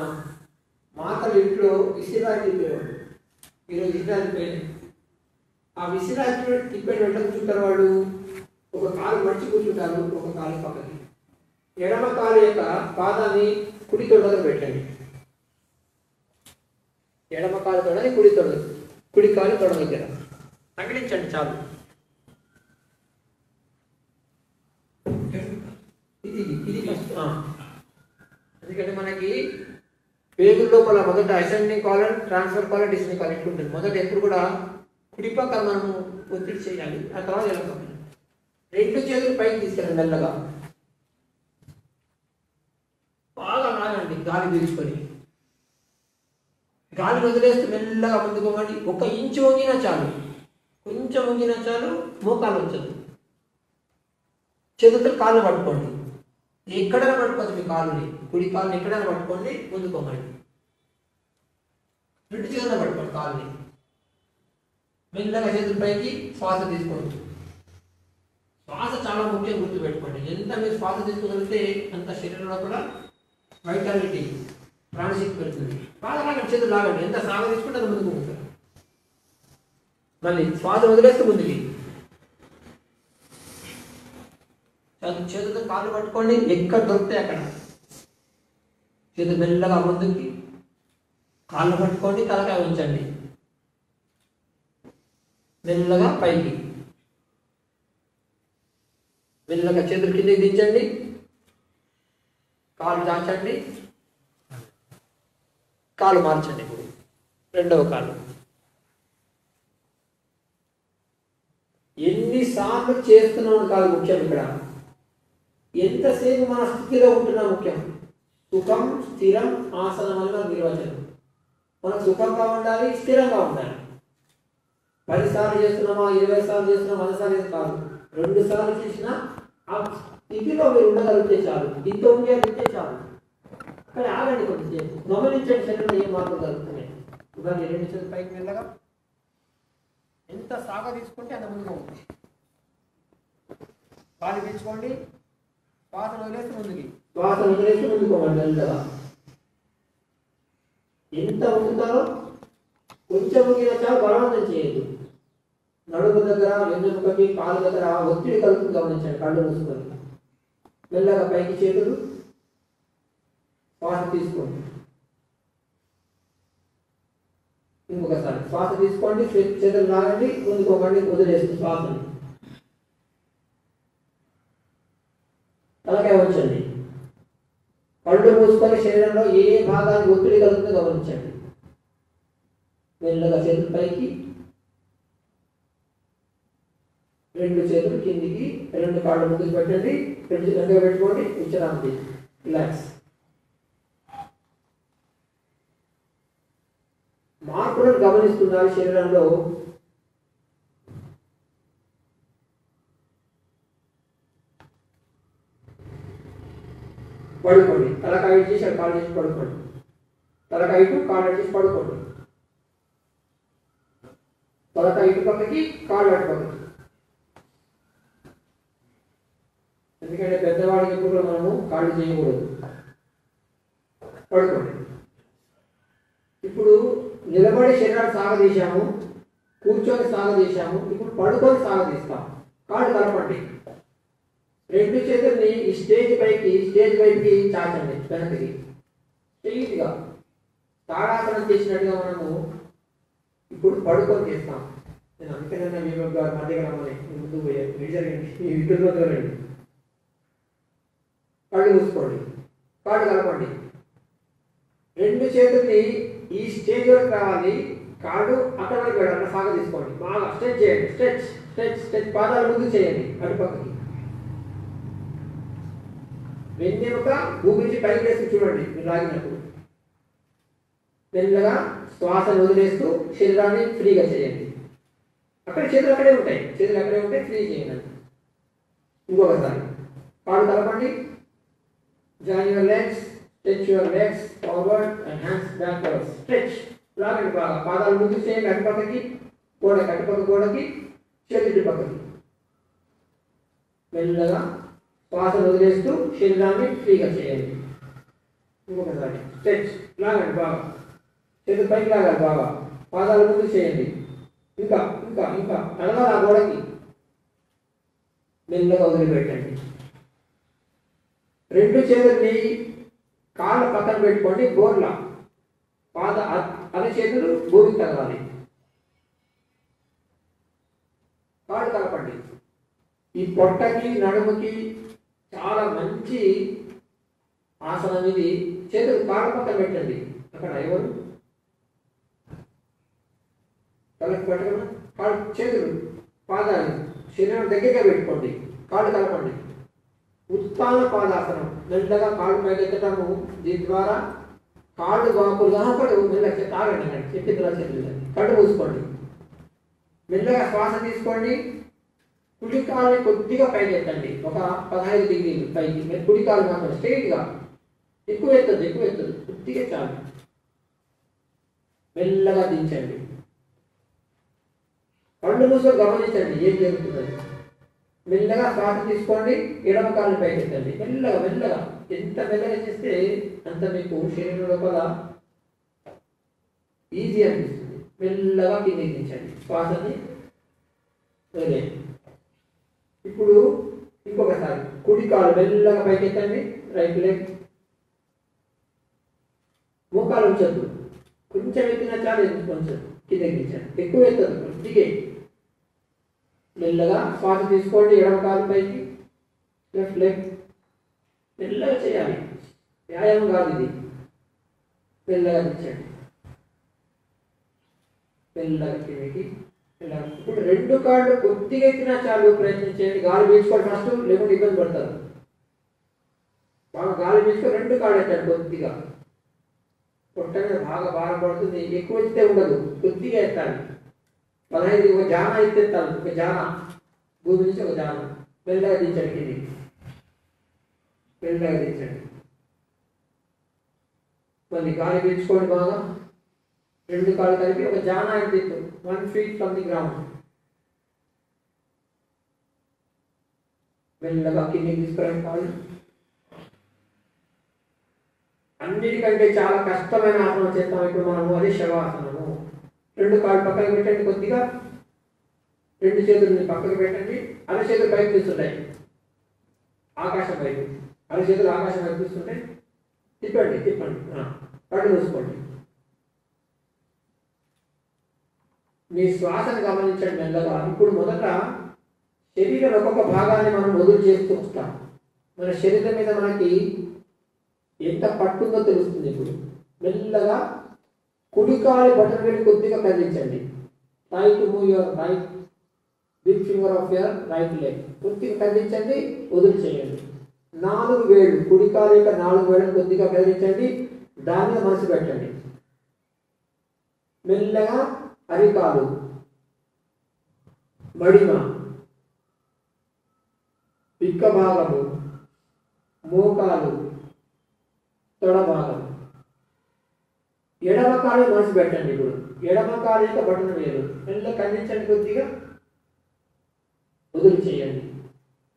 Speaker 1: మాతలు ఇంట్లో విసిరాయి తిప్పేవాడు. ఈరోజు విసిరాయి తిప్పేయండి. ఆ విసిరాయి తిప్పేది ఎట్లా కూర్చుంటారు వాళ్ళు? ఒక కాలు మడిచి కూర్చుంటారు, ఒక కాలు పక్కకి. ఎడమ కాలు యొక్క పాదాన్ని కుడి తొడలో పెట్టండి. ఎడమ కాలు తొడని కుడి కాలు తొడ దగ్గర తగిలించండి చాలు. ఇది ఎందుకంటే మనకి పేగుల లోపల మొదట ascending colon, transfer colon, descending colon ఇట్లుంటుంది. మొదట ఎప్పుడు కూడా కుడిపక్క మనము ఒత్తిడి చేయాలి. ఆ తర్వాత ఎడమ 2 చేతులు పైకి తీసుకెళ్ళండి. మెల్లగా బాగా లాగండి, గాలి పీల్చుకొని. గాలి వదిలేస్తూ మెల్లగా ముందుకు వంగండి. 1 ఇంచు వంగినా చాలు. కొంచెం వంగినా చాలు, మోకాలు వచ్చదు. చేతులతో కాళ్ళు పట్టుకోండి, ఎక్కడైనా పట్టుకోవచ్చు. మీ కాలుని, కుడి కాళ్ళని ఎక్కడైనా పట్టుకోండి, ముందుకోమండి. రెండు చేతుల్లో పట్టుకోండి కాళ్ళని. మెల్లగా చేతుల పైకి శ్వాస తీసుకోండి. శ్వాస చాలా ముఖ్యం, గుర్తుపెట్టుకోండి. ఎంత మీరు శ్వాస తీసుకోగలిగితే అంత శరీరంలో కూడా వైటాలిటీ, ప్రాణశక్తి పెడుతుంది. బాగా లాగండి, చేతులు లాగండి. ఎంత సాగ తీసుకుంటే అది ముందుకు పోతారు. మళ్ళీ శ్వాస వదిలేస్తే ముందుకి. చేతులతో కాళ్ళు పట్టుకోండి, ఎక్కడ దొరికితే అక్కడ. చేతులు మెల్లగా ముందుకి, కాళ్ళు పట్టుకోండి, తలకాయ ఉంచండి. మెల్లగా పైకి, మెల్లగా చేతులు కిందకి దించండి, కాళ్ళు దాచండి, కాలు మార్చండి. ఇప్పుడు రెండవ కాలు. ఎన్నిసార్లు చేస్తున్నాం కాదు ముఖ్యం, ఇక్కడ ఎంతసేపు మన స్థితిలో ఉంటున్నా ముఖ్యం. సుఖం, స్థిరం, ఆసనం వల్ల నిర్వచనం. మనం సుఖంగా ఉండాలి, స్థిరంగా ఉండాలి. 10 సార్లు చేస్తున్నామా, 20 సార్లు చేస్తున్నామా, 100 సార్లు కాదు. 2 సార్లు చేసినా ఆ స్థితిలో మీరు ఉండగలిగితే చాలు. ఇంత ఉండగలిగితే చాలు. కానీ ఆగండి కొద్దిసేపు, గమనించండి శరీరంలో ఏం మార్పులు జరుగుతున్నాయి. ఉదాహరణ 2 చేతుల పైకి మెల్లగా, ఎంత సాగ తీసుకుంటే అంత ముందుగా ఉంటుంది. కాలు తెచ్చుకోండి, శ్వాస వదిలేసి ముందుకి, శ్వాస వదిలేసి ముందుకోండి. మెల్లగా ఎంత ఉంటుందో కొంచెం ఉంగినా చాలు, బలవంతం చేయదు. నడుము దగ్గర, వెన్నెముకకి, కాలు దగ్గర ఒత్తిడి కలుగుతుంది, గమనించండి. కళ్ళు మూసుకొని మెల్లగా పైకి చేతులు, శ్వాస తీసుకోండి. ఇంకొకసారి శ్వాస తీసుకోండి, చేతులు లాగండి, ముందుకోకండి, వదిలేస్తుంది శ్వాసని. తలకాయ ఉంచండి. కళ్ళు మూసుకొని శరీరంలో ఏ భాగానికి ఒత్తిడి కలుగుతుందో గమనించండి. మెల్లగా చేతులు పైకి, 2 చేతులు కిందికి, 2 కాళ్ళు ముందుకు పెట్టండి, 2 గంటగా పెట్టుకోండి. విశ్రాంతి, రిలాక్స్. మార్పులను గమనిస్తున్నారు శరీరంలో. పడుకోండి, తలకాయ చేసి కాళ్ళు చేసి పడుకోండి. తలకాయ ఇటు, కాళ్ళు చేసి పడుకోండి. తలకాయ ఇటు పక్కకి, కాళ్ళు అటు పక్కకి. ఎందుకంటే పెద్దవాడికి కూడా మనము కాళ్ళు చేయకూడదు. పడుకోండి. ఇప్పుడు నిలబడి శరీరాన్ని సాగదీశాము, కూర్చొని సాగదీశాము. ఇప్పుడు పడుకొని సాగదీస్తాం. కాళ్ళు కలపండి. 2 చేతుల్ని ఈ స్టేజ్ వైపుకి చాచండి, వెనక్కి స్ట్రెయిట్గా. తాడాసనం చేసినట్టుగా మనము ఇప్పుడు పడుకొని చేస్తాం. నేను అందుకనే మీ మధ్యగా రమ్మని ముందు ఈ విధుల్లో రండి. కళ్ళు మూసుకోండి, కాళ్ళు కలపండి. 2 చేతుల్ని ఈ స్టేజ్ వరకు రావాలి. కాళ్ళు అక్కడ వరకు వెళ్ళాలి. సాగ తీసుకోండి, బాగా స్ట్రెచ్ చేయండి. Stretch stretch stretch. పాదాలు ముందు చేయండి, అటుపక్కకి. వెన్నెముక భూమి నుంచి పైకి వేసి చూడండి మీరు లాగినప్పుడు. మెల్లగా శ్వాసను వదిలేస్తూ శరీరాన్ని ఫ్రీగా చేయండి. అక్కడ చేతులు అక్కడే ఉంటాయి, ఫ్రీ చేయండి. ఇంకొకసారి కాళ్ళు కలపండి. Join your legs, stretch your legs forward and hands backward. Stretch, లాగండి బాగా. పాదాలు ముందుకు చేయండి, అటుపక్కకి, గోడకి, అటుపక్క గోడకి, చేతులు పక్కకి. మెల్లగా శ్వాసను వదిలేస్తూ శరీరాన్ని ఫ్రీగా చేయండి. ఇంకొకసారి స్ట్రెచ్, లాగండి బాగా. చేతులు పైకి లాగాలి బాగా. పాదాలు ముందు చేయండి. ఇంకా ఇంకా ఇంకా అడగాలి ఆ గోడకి. మెల్లగా వదిలిపెట్టండి. 2 చేతుల్ని కాళ్ళ పక్కన పెట్టుకోండి, గోర్ల. అన్ని చేతులు భూమికి తగలాలి. కాళ్ళు కలపండి. ఈ పొట్టకి, నడుముకి చాలా మంచి ఆసనం ఇది. చేతులు కాళ్ళ పక్కన పెట్టండి. అక్కడ ఎవరు తలకి పెట్టగలరు? కాళ్ళు, చేతులు, పాదాలు శరీరం దగ్గరగా పెట్టుకోండి. కాళ్ళు కలపండి. ఉత్తాన పాదాసనం. మెల్లగా కాళ్ళు పైకెత్తటము. దీని ద్వారా కాళ్ళు వాపులు కనపడు. మెల్లగా తాగండి, చెప్పిన చేతులు. కళ్ళు మూసుకోండి. మెల్లగా శ్వాస తీసుకోండి. కుడి కాలుని కొద్దిగా పైకి ఎత్తండి, ఒక 15 డిగ్రీలు పైకి. మీరు కుడి కాలు మాత్రం స్ట్రైట్గా, ఎక్కువ ఎత్తదు, కొద్దిగా చాలు. మెల్లగా దించండి. కళ్ళు మూసుకొని గమనించండి ఏం జరుగుతుందని. మెల్లగా శ్వాస తీసుకోండి, ఎడమ కాలు పైకి ఎత్తండి. మెల్లగా ఎంత మెల్లగా చేస్తే అంత మీకు శరీరం లోపల ఈజీ అనిపిస్తుంది. మెల్లగా కిందికి దించండి, శ్వాసని వదిలేయండి. ఇప్పుడు ఇంకొకసారి కుడి కాలు మెల్లగా పైకి ఎత్తండి, రైట్ లెగ్. మోకాలు ఉంచద్దు, కొంచెం ఎత్తినా చాలు, కొంచెం కిందకి దించండి, ఎక్కువ ఎత్తదు, కొద్దిగా. మెల్లగా శ్వాస తీసుకోండి, ఎడమ కాలు పైకి, లెఫ్ట్ లెగ్. మెల్లగా చేయాలి, వ్యాయామం కాదు ఇది. మెల్లగా దించండి, మెల్లగా కిందకి. ఇప్పుడు 2 కాళ్ళు కొద్దిగా ఎత్తినా చాలు, ప్రయత్నం చేయండి. గాలి పీల్చుకోండి ఫస్ట్, లేకుంటే ఇబ్బంది పడతారు. బాగా గాలి పీల్చుకొని 2 కాళ్ళు ఎత్తండి కొద్దిగా. పొట్ట మీద బాగా భారం పడుతుంది, ఎక్కువ ఎత్తే ఉండదు, కొద్దిగా ఎత్తాలి. 15 ఒక జాన ఎత్తేస్తాను, ఒక జాన భూమి నుంచి ఒక జాన. మెల్లగా దించండి కిందికి, మెల్లగా దించండి. మళ్ళీ గాలి పీల్చుకోండి బాగా, 2 కాళ్ళు కలిపి ఒక జాన ఎత్తు, 1 feet ఫ్రమ్ ది గ్రౌండ్. మెల్లగా కిందికి తీసుకురండి కాళ్ళు. అన్నిటికంటే చాలా కష్టమైన ఆసనం చేస్తాం ఇప్పుడు మనము, అదే శవాసనము. 2 కాళ్ళు పక్కకు పెట్టండి, కొద్దిగా 2 చేతులని పక్కకు పెట్టండి. అరచేతులు పైకి తీస్తుంటాయి, ఆకాశం వైపు. అరచేతులు ఆకాశం వైపు తీస్తుంటాయి. తిప్పండి, కళ్ళు మూసుకోండి. మీ శ్వాసను గమనించండి మెల్లగా. ఇప్పుడు మొదట శరీరం ఒక్కొక్క భాగాన్ని మనం వదులు చేస్తూ వస్తాం. మన శరీరం మీద మనకి ఎంత పట్టుందో తెలుస్తుంది. ఇప్పుడు మెల్లగా కుడి కాలు బటన్ వేలు కొద్దిగా కదిలించండి. Try to move your right big finger of your right leg. కొద్దిగా కదిలించండి, వదులు చేయండి. 4 వేళ్ళు, కుడి కాలు యొక్క 4 వేళ్ళను కొద్దిగా కదిలించండి, దాని మీద మనసు పెట్టండి. మెల్లగా అరికాలు, మడిమ, పిక్క భాగము, మోకాలు, తొడ భాగం. ఎడమ కాలు మనసు పెట్టండి. ఇప్పుడు ఎడమ కాలు యొక్క బటన్ వేలు మెల్లగా ఖండించండి, కొద్దిగా వదులు చేయండి.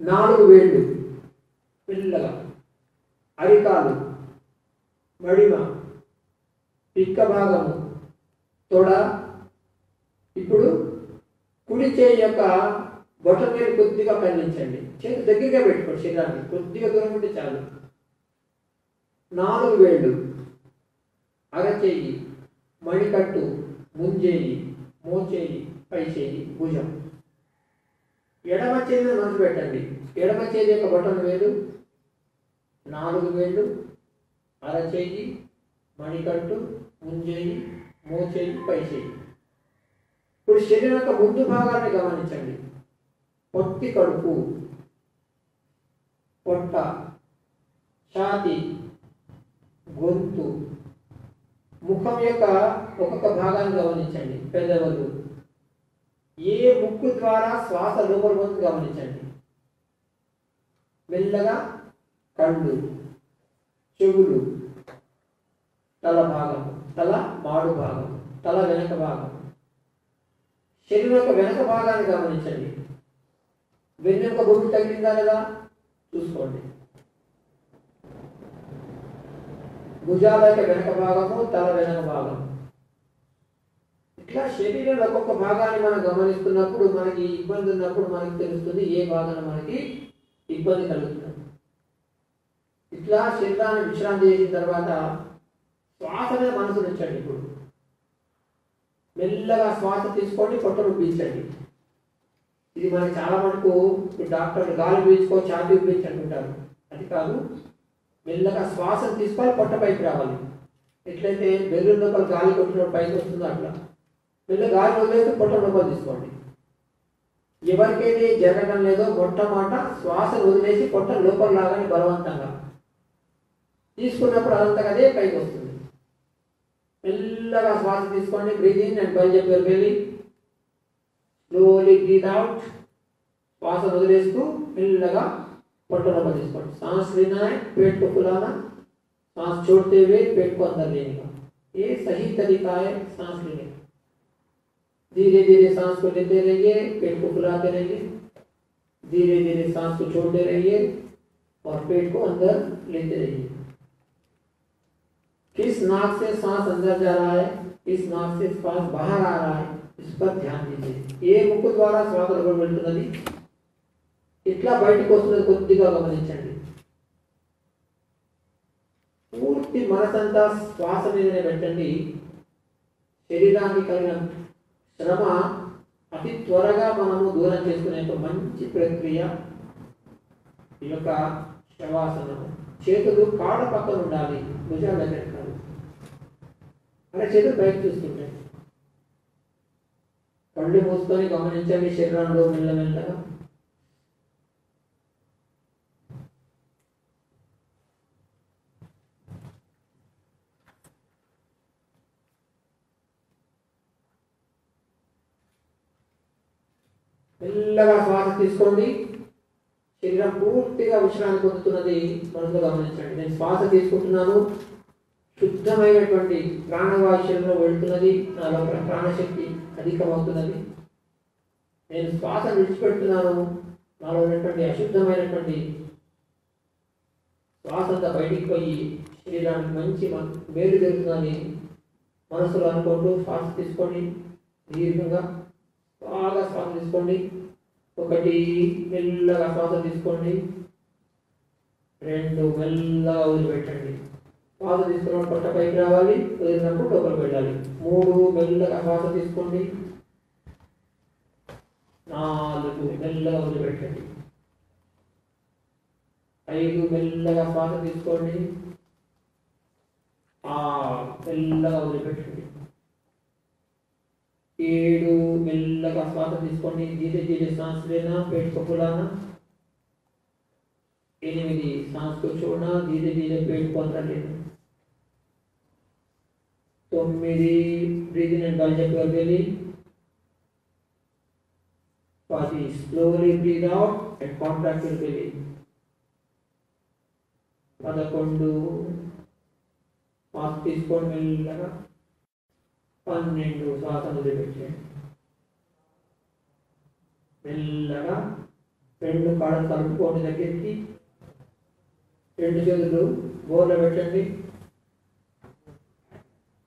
Speaker 1: 4 వేళ్ళు మెల్లగా అరికాలు, మడిమ, పిక్క భాగము, తొడ. ఇప్పుడు కుడి చేయి యొక్క బొటన వేలు కొద్దిగా ఖండించండి, చేతి దగ్గరగా పెట్టుకోండి, శరీరాన్ని కొద్దిగా దూరం ఉంటే చాలు. 4 వేళ్ళు అరచేయి, మణికట్టు, ముంజేయి, మోచేయి, పై చేయి, భుజం. ఎడమ చేతిని మనసు పెట్టండి. ఎడమ చేతి యొక్క బొటన వేలు, 4 వేళ్ళు, అరచేయి, మణికట్టు, ముంజేయి, మోచేయి, పై చేయి. ఇప్పుడు శరీరం యొక్క ముందు భాగాన్ని గమనించండి. పొత్తి కడుపు, పొట్ట, ఛాతి, గొంతు, ముఖం యొక్క ఒక్కొక్క భాగాన్ని గమనించండి. పెదవులు, ఏ ముక్కు ద్వారా శ్వాస లోపల పోతుంది గమనించండి. మెల్లగా కళ్ళు, చెవులు, తల భాగం, తల మాడు భాగం, తల వెనక భాగం, శరీరం యొక్క వెనక భాగాన్ని గమనించండి. వెన్నెముక భూమి తగిలిందా లేదా చూసుకోండి. భుజాల యొక్క వెనక భాగము, తల వెనక భాగం. ఇట్లా శరీరంలో ఒక్కొక్క భాగాన్ని మనం గమనిస్తున్నప్పుడు మనకి ఇబ్బంది ఉన్నప్పుడు మనకి తెలుస్తుంది ఏ భాగాన్ని మనకి ఇబ్బంది కలుగుతుంది. ఇట్లా శరీరాన్ని విశ్రాంతి చేసిన తర్వాత శ్వాస మీద మనసు ఉంచండి. ఇప్పుడు మెల్లగా శ్వాస తీసుకోండి, పొట్టను పీల్చండి. ఇది మనకి చాలా మటుకు డాక్టర్లు గాలి పీల్చుకో ఛాతీ పీల్చుకుంటారు, అది కాదు. మెల్లగా శ్వాసను తీసుకోవాలి, పొట్ట పైకి రావాలి. ఎట్లయితే బెలూన్ లోపల గాలి కొట్టినప్పుడు పైకి వస్తుందో అట్లా మెల్లగా గాలి వదిలేసి పొట్ట లోపల తీసుకోండి. ఎవరికైతే జరగడం లేదో మొట్టమొదట శ్వాసను వదిలేసి పొట్ట లోపల లాగానే బలవంతంగా తీసుకున్నప్పుడు అదంతగా అదే పైకి వస్తుంది. మెల్లగా శ్వాస తీసుకోండి, బ్రీత్ ఇన్ అండ్ బయలు చెప్పారు వెళ్ళి స్లోలీ బ్రీత్ అవుట్. శ్వాస వదిలేస్తూ మెల్లగా పొట్టలో తీసుకోండి. सांस लेना है, पेट को फुलाना, सांस छोड़ते हुए पेट को अंदर लेने का, ये सही तरीका है सांस लेने का. धीरे धीरे सांस को लेते रहिए, पेट को फुलाते रहिए, धीरे धीरे सांस को छोड़ते रहिए और पेट को अंदर लेते रहिए. किस नाक से सांस अंदर जा रहा है, किस नाक से श्वास बाहर आ रहा है, इस पर ध्यान दीजिए. ये ముక్కు ద్వారా శ్వాస లోపలికి వెళ్తున్నది, ఇట్లా బయటికి వస్తున్నది కొద్దిగా గమనించండి. పూర్తి మనసంతా శ్వాస మీదనే పెట్టండి. శరీరానికి కలిగిన శ్రమ అతి త్వరగా మనము దూరం చేసుకునే ఒక మంచి ప్రక్రియ ఈ యొక్క శవాసనము. చేతులు కాళ్ళ పక్కన ఉండాలి, భుజాల దగ్గర కాదు. అలా చేతులు పైకి చూస్తుంటాయి. కళ్ళు మూసుకొని గమనించండి శరీరంలో మెల్లమెల్లగా. మెల్లగా శ్వాస తీసుకోండి. శరీరం పూర్తిగా విశ్రాంతి పొందుతున్నది మనసులో గమనించండి. నేను శ్వాస తీసుకుంటున్నాను, శుద్ధమైనటువంటి ప్రాణవాయు శరీరంలో వెళ్తున్నది, నా లోపల ప్రాణశక్తి అధికమవుతున్నది. నేను శ్వాస విడిచిపెడుతున్నాను, నాలో ఉన్నటువంటి అశుద్ధమైనటువంటి శ్వాస అంతా బయటికి పోయి శరీరానికి మంచి మేలు జరుగుతుందని మనసులో అనుకుంటూ శ్వాస తీసుకోండి. దీర్ఘంగా బాగా శ్వాస తీసుకోండి. 1 మెల్లగా శ్వాస తీసుకోండి. 2 మెల్లగా వదిలిపెట్టండి. శ్వాస తీసుకున్నప్పుడు పొట్ట పైకి రావాలి, వదిలినప్పుడు లోపలికి వెళ్ళాలి. 3 మెల్లగా శ్వాస తీసుకోండి. 4 మెల్లగా వదిలిపెట్టండి. 5 మెల్లగా శ్వాస తీసుకోండి. 6 మెల్లగా వదిలిపెట్టండి. 7 మెల్లగా శ్వాస తీసుకోండి. धीरे धीरे सांस लेना, पेट को फुलाना. 8 सांस को छोड़ना, धीरे धीरे पेट को अंदर लेना. 9 breathe in and bulge up your belly. 10 slowly breathe out and contract your belly. 11 శ్వాస తీసుకోండి మెల్లగా. 12 శ్వాస వదిలిపెట్టండి. మెల్లగా 2 కాళ్ళను కలుపుకోండి దగ్గరికి. 2 చేతులు బోర్లో పెట్టండి.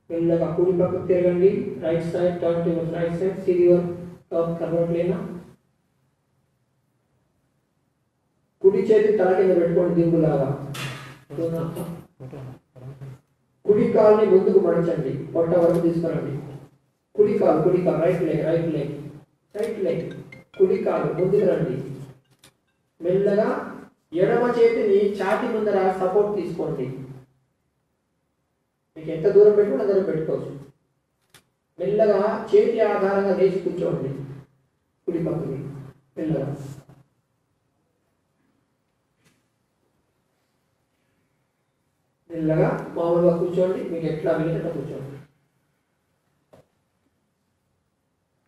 Speaker 1: మెల్లగా కుడి పక్కకు తిరగండి. Right side, turn to your right side, సీ యువర్ టాప్ కర్వట్ లేనా. కుడి చేతి తల కింద పెట్టుకోండి దింపులాగా. కుడి కాలుని ముందుకు మడచండి, పొట్ట వరకు తీసుకురండి. కుడి కాలు రైట్ లెగ్, రైట్ లెగ్, కుడి కాలు ముందుకు రండి. మెల్లగా ఎడమ చేతిని ఛాతీ ముందర సపోర్ట్ తీసుకోండి. మీకు ఎంత దూరం పెట్టుకుంటే అంత దూరం పెట్టుకోవచ్చు. మెల్లగా చేతి ఆధారంగా లేచి కూర్చోండి. కుడి పక్కకి మెల్లగా. మెల్లగా మామూలుగా కూర్చోండి. మీకు ఎట్లా వీలైతే కూర్చోండి.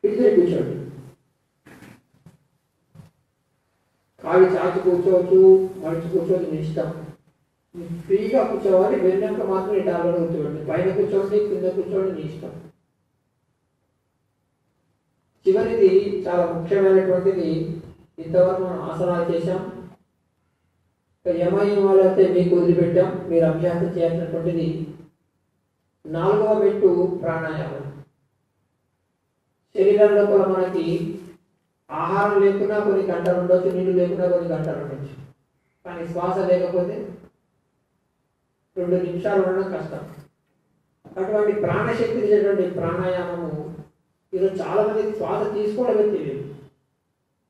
Speaker 1: ఇద్దరు కూర్చోండి. కాళ్ళు చాచి కూర్చోవచ్చు, మడిచి కూర్చోవచ్చు, మీ ఇష్టం. ఫ్రీగా కూర్చోవాలి. వెన్నెంక మాత్రం ఈ టాబ్లో కూర్చోండి. పైన కూర్చోండి, కింద కూర్చోండి, మీ ఇష్టం. చివరిది చాలా ముఖ్యమైనటువంటిది. ఇంతవరకు మనం ఆసనాలు చేశాం. యమనియమాలు అయితే మీకు వదిలిపెట్టాం. మీరు అభ్యాసం చేయాల్సినటువంటిది 4వ మెట్టు ప్రాణాయామం. శరీరంలో కూడా మనకి ఆహారం లేకున్నా కొన్ని గంటలు ఉండొచ్చు, నీళ్ళు లేకున్నా కొన్ని గంటలు ఉండొచ్చు. కానీ శ్వాస లేకపోతే 2 నిమిషాలు ఉండడం కష్టం. అటువంటి ప్రాణశక్తి ఇచ్చేటువంటి ప్రాణాయామము ఈరోజు చాలా మందికి శ్వాస తీసుకోవడమే తెలియదు.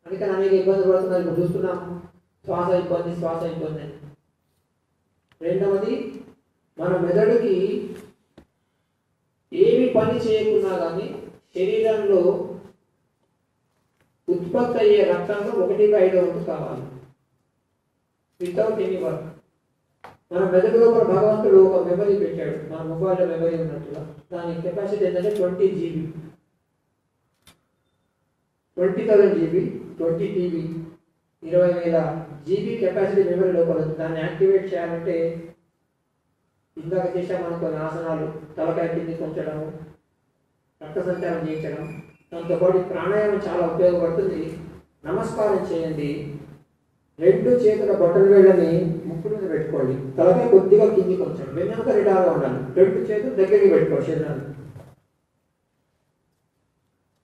Speaker 1: అందుకని అనేక ఇబ్బందులు పడుతున్నారు. ఇప్పుడు చూస్తున్నాము శ్వాస ఇబ్బంది. రెండవది, మన మెదడుకి ఏమి పని చేయకున్నా కానీ శరీరంలో ఉత్పత్తి అయ్యే రక్తంలో 1/5 కావాలి. Without any work. మన మెదడు లోపల భగవంతుడు ఒక మెమరీ పెట్టాడు. మన మొబైల్లో మెమరీ ఉన్నట్టుగా. దాని కెపాసిటీ ఏంటంటే 20 GB. 20,000 GB 20 TB 20,000 GB capacity memory లోపల ఉంది. దాన్ని యాక్టివేట్ చేయాలంటే ఇందాక చేసాం మనం కొన్ని ఆసనాలు, తలకాయ కిందికి ఉంచడం, రక్త సంచారం చేయించడం, దాంతోపాటు ప్రాణాయామం చాలా ఉపయోగపడుతుంది. నమస్కారం చేయండి. 2 చేతుల బొట్టన వేళ్ళని ముక్కు మీద పెట్టుకోండి. తలకాయ కొద్దిగా కిందికి ఉంచండి. వెన్నెముక నిటారుగా ఉండాలి. 2 చేతులు దగ్గరికి పెట్టుకోండి. శరీరాన్ని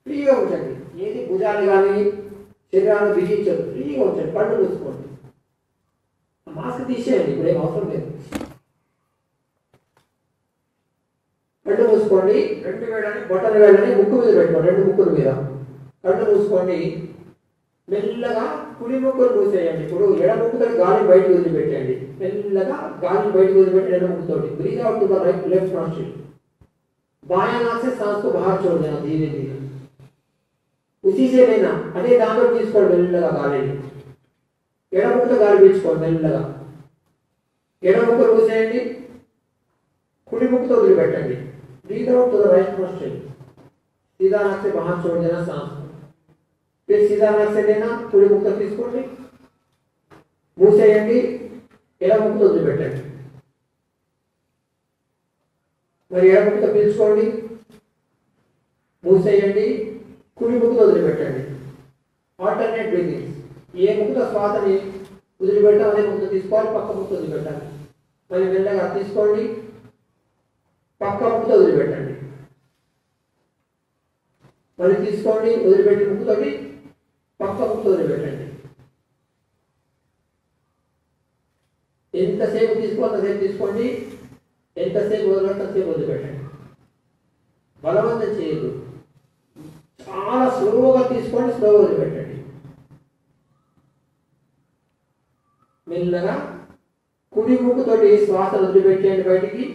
Speaker 1: ఫ్రీగా ఉంచండి. ఏది భుజాలు కానీ శరీరాన్ని బిగించదు. ఫ్రీగా ఉంచండి. కళ్ళు మూసుకోండి. మాస్క్ తీసేయండి. ఇప్పుడు ఏం అవసరం లేదు. కళ్ళు మూసుకోండి. 2 వేళ్ళని బొట్టన వేళ్ళని ముక్కు మీద పెట్టుకోండి. 2 ముక్కుల మీద కళ్ళు మూసుకోండి. మెల్లగా కుడి ముక్కును మూసేయండి. ఇప్పుడు ఎడ ముక్కుతో గాలి బయటకు వదిలిపెట్టండి. మెల్లగా గాలి బయటకు వదిలిపెట్టి ఎడ ముక్కుతోటి breathe out to the right left nostril. बायां नाक से सांस को बाहर छोड़ देना धीरे धीरे, उसी से लेना। అదే దాంట్లో తీసుకోండి మెల్లగా గాలిని. ఎడ ముక్కుతో గాలి పీల్చుకోండి మెల్లగా. ఎడ ముక్కు మూసేయండి. కుడి ముక్కుతో వదిలిపెట్టండి. Breathe out to the right nostril. सीधा नाक से बाहर छोड़ देना सांस। फिर सीधा नाक से लेना, कुड़ी मुख तक తీసుకోండి, మూసేయండి, ఎడమ ముక్కుతో వదిలిపెట్టండి. మరి ఎడమ ముక్కుతో పీల్చుకోండి, మూసేయండి, కుడి ముక్కుతో వదిలిపెట్టండి. Alternate breathing. ఏ ముక్కుతో శ్వాసని వదిలిపెట్టాలి అదే ముక్కుతో తీసుకోవాలి, పక్క ముక్కుతో వదిలిపెట్టాలి. మరి మెల్లగా తీసుకోండి, పక్క ముక్కుతో వదిలిపెట్టండి. మరి తీసుకోండి, వదిలిపెట్టి ముక్కుతోటి పక్క ముక్కు వదిలిపెట్టండి. ఎంతసేపు తీసుకోవాలి అంతసేపు తీసుకోండి, ఎంతసేపు వదలంటే అంతసేపు వదిలిపెట్టండి. బలవంతం చేయదు. చాలా స్లోగా తీసుకోండి, స్లోగా వదిలిపెట్టండి. మెల్లగా కుడి ముక్కుతోటి శ్వాస వదిలిపెట్టేయండి బయటికి.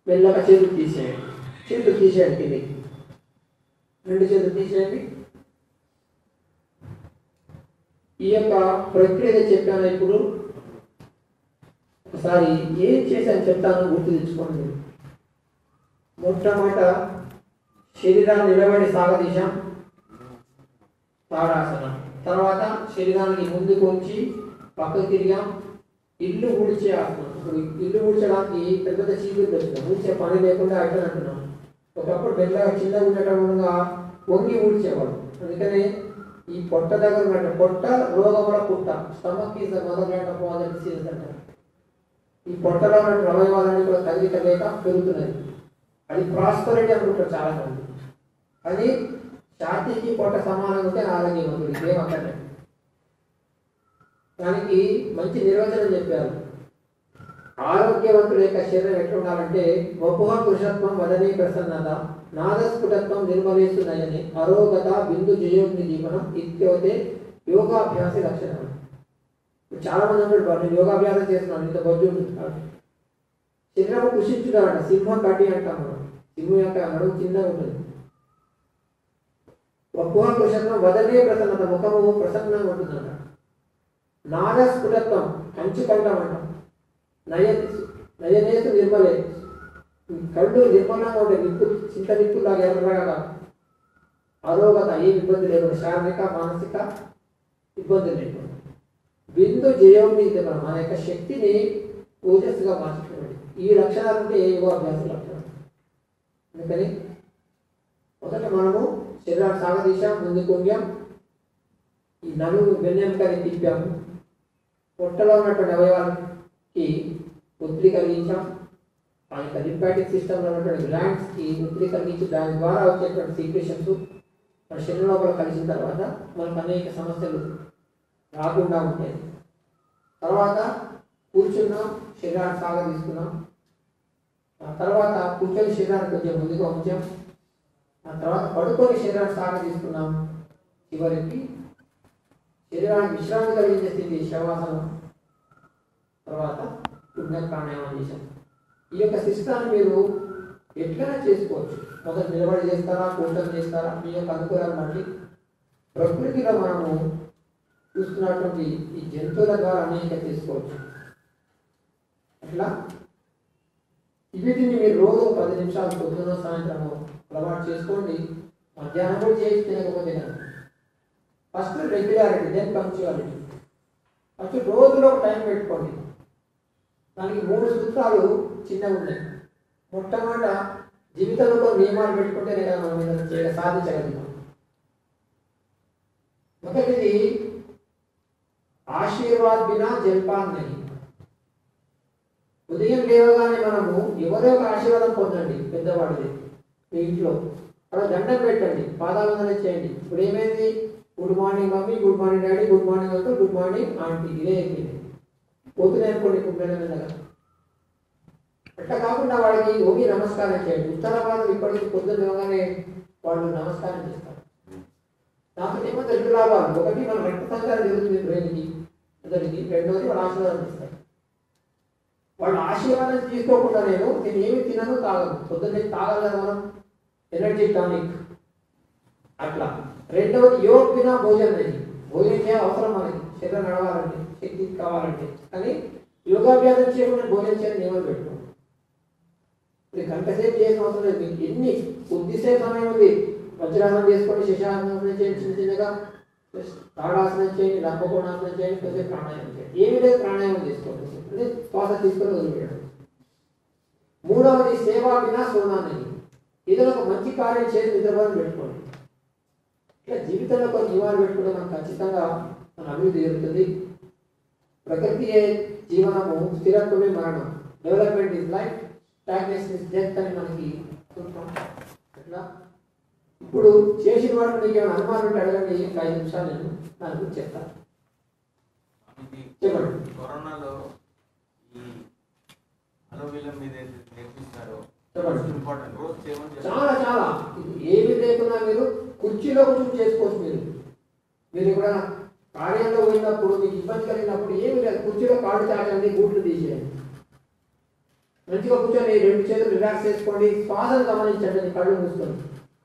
Speaker 1: మెల్లగా చేతులు తీసేయండి. చేతులు తీసేయండి కిందికి. 2 చేతులు తీసేయండి. ఈ యొక్క ప్రక్రియ చెప్పాను. ఇప్పుడు ఒకసారి ఏం చేశాను చెప్తాను, గుర్తు తెచ్చుకోండి. మొట్టమొదట శరీరాన్ని నిలబడి సాగదీశాం, తాడాసనం. తర్వాత శరీరానికి ముందుకు ఉంచి పక్కకు తిరిగాం, ఇల్లు ఊడ్చే ఆసనం. ఇప్పుడు ఇల్లు ఊడ్చడానికి పెద్ద పెద్ద చీపులు దొరుకుతాం, ఊడ్చే పని లేకుండా అట్లా అంటున్నాం. ఒకప్పుడు మెల్లగా చిన్నగా ఉండటంగా వంగి ఊడ్చేవాడు. అందుకనే ఈ పొట్ట దగ్గర ఉన్న పొట్ట రోగముల పుట్ట, stomach is the mother land of all the diseases అంటారు. ఈ పొట్టలో ఉన్న అవయవాలన్నీ కూడా కదిలిక లేక పెరుగుతున్నాయి. అది ప్రాస్పరిటీ అనుకుంటారు చాలా మంది. అది ఛాతీకి పొట్ట సమానంగా ఉంటే ఆరోగ్యవంతుడు, ఏం అక్కర్లేదు. దానికి మంచి నిర్వచనం చెప్పారు. ఆరోగ్యవంతుల యొక్క శరీరం ఎట్లా ఉండాలంటే వపుహ పురుషత్వం వదనే ప్రసన్నత నాదస్ఫుటత్వం నిర్మలేసు నయనే అరోగత బిందు జయోగ్ని జీవనం ఇత్యోతే యోగాభ్యాస లక్షణం. చాలా మంది ఉంటాడు, నేను యోగాభ్యాసం చేస్తున్నాను, ఇంత బొజ్జు ఉంటుంది. శరీరం కృషించుతాడు. సింహం కటి అంటాం మనం. సింహం యొక్క నడుము చిన్నగా ఉంటుంది. వపుహ పురుషత్వం వదనే ప్రసన్నత, ముఖము ప్రసన్నంగా ఉంటుందంట. నాదస్ఫుటత్వం కంచు కంఠం అంటాం. నయనేసు నిర్మలే, కళ్ళు నిర్మలంగా ఉండే నిప్పు, చింత నిప్పులాగా ఎర్రగా. అరోగత, ఏ ఇబ్బంది లేకుండా, శారీరక మానసిక ఇబ్బంది లేకుండా. బిందు జయోగ్ని, మన యొక్క శక్తిని ఓజస్సుగా మార్చుకోండి. ఈ లక్షణాలు ఉంటే ఏ యోగాభ్యాస లక్షణాలు. అందుకని మొదట మనము శరీరాన్ని సాగదీశాం, ముందుకు వంగాం, ఈ నలుగు వెన్నెముకని తిప్పాము, పొట్టలో ఉన్నటువంటి అవయవాలకి ఒత్తిడి కలిగించాం, ఆ యొక్క లింఫాటిక్ సిస్టంలో ఉన్నటువంటి గ్లాండ్స్కి ఒత్తిడి కలిగించి దాని ద్వారా వచ్చేటువంటి సీక్రెషన్స్ మన శరీరం లోపల కలిసిన తర్వాత మనకు అనేక సమస్యలు రాకుండా ఉంటాయి. తర్వాత కూర్చున్నాం, శరీరాన్ని సాగదీసుకున్నాం. ఆ తర్వాత కూర్చొని శరీరాన్ని కొంచెం ముందుగా ఉంచాం. ఆ తర్వాత పడుకొని శరీరాన్ని సాగదీసుకున్నాం. చివరికి శరీరానికి విశ్రాంతి కలిగించే స్థితి శవాసనం. తర్వాత పుణ్య ప్రాణాయామం చేశాం. ఈ యొక్క సిస్టాన్ని మీరు ఎట్లైనా చేసుకోవచ్చు. మొదట నిలబడి చేస్తారా, కూర్చొని చేస్తారా, మీ యొక్క అనుకూలాన్ని బట్టి. ప్రకృతిలో మనము చూస్తున్నటువంటి ఈ జంతువుల ద్వారా అనేక చేసుకోవచ్చు. అట్లా వీటిని మీరు రోజు 10 నిమిషాలు పొద్దున సాయంత్రం అలవాటు చేసుకోండి. మధ్యాహ్నం కూడా చేసి తినకపోతే కనుక first regularity, then punctuality. First రోజులో ఒక టైం పెట్టుకోండి. దానికి 3 సూత్రాలు చిన్నగా ఉన్నాయి. మొట్టమొదట జీవితంలో కొన్ని నియమాలు పెట్టుకుంటేనే కదా మనం ఏదైనా సాధించగలుగుతాం. మొదటిది ఆశీర్వాద్ బినా జల్పాన్ నహీ. ఉదయం లేవగానే మనము ఎవరో ఒక ఆశీర్వాదం పొందండి, పెద్దవాడిది మీ ఇంట్లో. అలా దండం పెట్టండి, పాదాలందరూ చేయండి. ఇప్పుడు ఏమైంది? Good morning mummy, good morning daddy, good morning uncle, good morning aunty, ఇదే అయిపోయింది. పోతున్నాయి అనుకోండి కుటుంబం. అట్లా కాకుండా వాళ్ళకి ఓగి నమస్కారం చేయండి. ఉత్తర వాళ్ళు ఇప్పటికీ పొద్దున్న లేవగానే వాళ్ళు నమస్కారం చేస్తారు. దాంతో ఏమో 2 లాభాలు. ఒకటి, మన రక్త సంచారం జరుగుతుంది బ్రెయిన్కి, అందరికి. రెండోది, వాళ్ళ ఆశీర్వాదం ఇస్తారు. వాళ్ళ ఆశీర్వాదం తీసుకోకుండా నేను ఏమి తినను తాగను. పొద్దున్నే తాగాలి మనం, ఎనర్జీ టానిక్ అట్లా. రెండవది యోగ బినా భోజనం అనేది. భోజనం చేయాలి, అవసరం మనకి, శరీరం నడవాలంటే, శక్తి కావాలంటే. కానీ యోగాభ్యాసం చేయకుండా భోజనం చేయాలని నియమం పెట్టుకోండి. ఇప్పుడు గంట సేపు చేసిన అవసరం లేదు. మీకు ఎన్ని కొద్దిసేపు సమయం ఉంది. వజ్రాసనం చేసుకోండి, శశాసనం చేయండి, చిన్న చిన్నగా తాడాసనం చేయండి, లంబకోణాసనం చేయండి, కొద్దిసేపు ప్రాణాయామం చేయండి. ఏమి లేదు, ప్రాణాయామం చేసుకోండి. అంటే శ్వాస తీసుకొని వదిలిపెట్టండి. మూడవది సేవా బినా సోనాన్ని. ఏదైనా ఒక మంచి కార్యం చేసి నిద్రపోని పెట్టుకోండి. ఇట్లా జీవితంలో కొన్ని నియమాలు పెట్టుకుంటే మనకు ఖచ్చితంగా మన అభివృద్ధి జరుగుతుంది. ప్రకృతియే జీవనము, స్థిరత్వమే మరణం. Development is life, stagnation is death అని మనకి చూస్తాం. అట్లా ఇప్పుడు చేసిన వాడు మీకు ఏమైనా అనుమానం ఉంటే అడగండి. 5 నిమిషాలు నేను దాని గురించి చెప్తాను. చెప్పండి.
Speaker 2: కరోనాలో ఈ అలోవెరా మీద నేర్పిస్తారో ఇంపార్టెంట్ రోజు చేయమని
Speaker 1: చాలా చాలా. ఏమి లేకున్నా మీరు కుర్చీలో కూర్చొని చేసుకోవచ్చు. మీరు కూడా కార్యంలో పోయినప్పుడు మీకు ఇబ్బంది కలిగినప్పుడు ఏమి లేదు, కుర్చీలో కాళ్ళు చాచండి, బూట్లు తీసేయండి, మంచిగా కూర్చొని 2 చేతులు రిలాక్స్ చేసుకోండి. శ్వాసను గమనించండి, కళ్ళు మూసుకొని.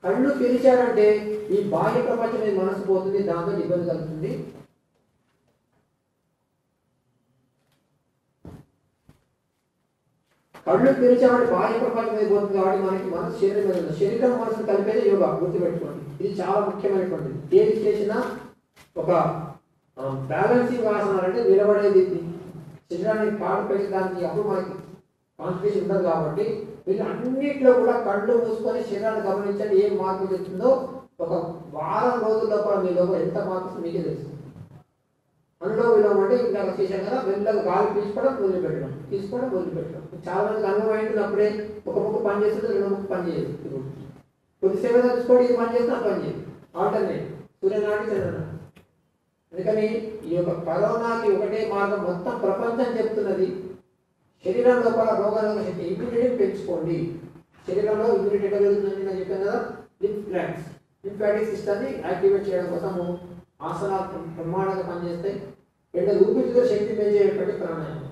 Speaker 1: కళ్ళు తెరిచారంటే ఈ బాహ్య ప్రపంచం మీద మనసు పోతుంది, దాంతో ఇబ్బంది కలుగుతుంది. కళ్ళు తెరిచామంటే బాహ్య ప్రపంచం మీద పోతుంది కాబట్టి మనకి మనసు శరీరం మీద ఉంది. శరీరం మనసు కలిపేది యోగా, గుర్తుపెట్టుకోండి. ఇది చాలా ముఖ్యమైనటువంటిది. ఏది చేసినా ఒక బ్యాలెన్సింగ్ ఆసనాలు అంటే నిలబడేది, శరీరానికి కాళ్ళు పెట్టడానికి అప్పుడు మనకి కాన్సన్ట్రేషన్ ఉండదు. కాబట్టి మీరు అన్నింటిలో కూడా కళ్ళు మూసుకొని శరీరాన్ని గమనించండి. ఏం మార్పు చెప్తుందో ఒక వారం రోజుల లోపల మీ లోపల ఎంత మార్పు మీకే తెలుస్తుంది. అందులో విలోమం అంటే ఇందాక చేశాం కదా, మెల్లగా గాలి తీసుకోవడం వదిలిపెట్టడం, తీసుకోవడం వదిలిపెట్టడం. చాలా మందికి అనుభవం ఏంటంటే ఒక ముక్క పని చేస్తుంది, 2 ముక్క పని చేయదు. ఇప్పుడు కొద్దిసేపు తీసుకోండి, ఇది పని చేస్తే పని చేయదు. ఆల్టర్నేట్ సూర్యనాటి చంద్రనాటి. అందుకని ఈ యొక్క కరోనాకి ఒకటే మార్గం, మొత్తం ప్రపంచం చెప్తున్నది. శరీరం లోపల రోగనిరోధక శక్తి, ఇమ్యూనిటీని పెంచుకోండి. శరీరంలో ఇమ్యూనిటీ ఎట్లా పెరుగుతుందని నేను చెప్పాను కదా, లింఫాటిక్ సిస్టమ్ని యాక్టివేట్ చేయడం కోసము ఆసనాలు బ్రహ్మాండంగా పనిచేస్తాయి. రెండోది ఊపిరితిత్తుల శక్తి పెంచేటువంటి ప్రాణాయామం.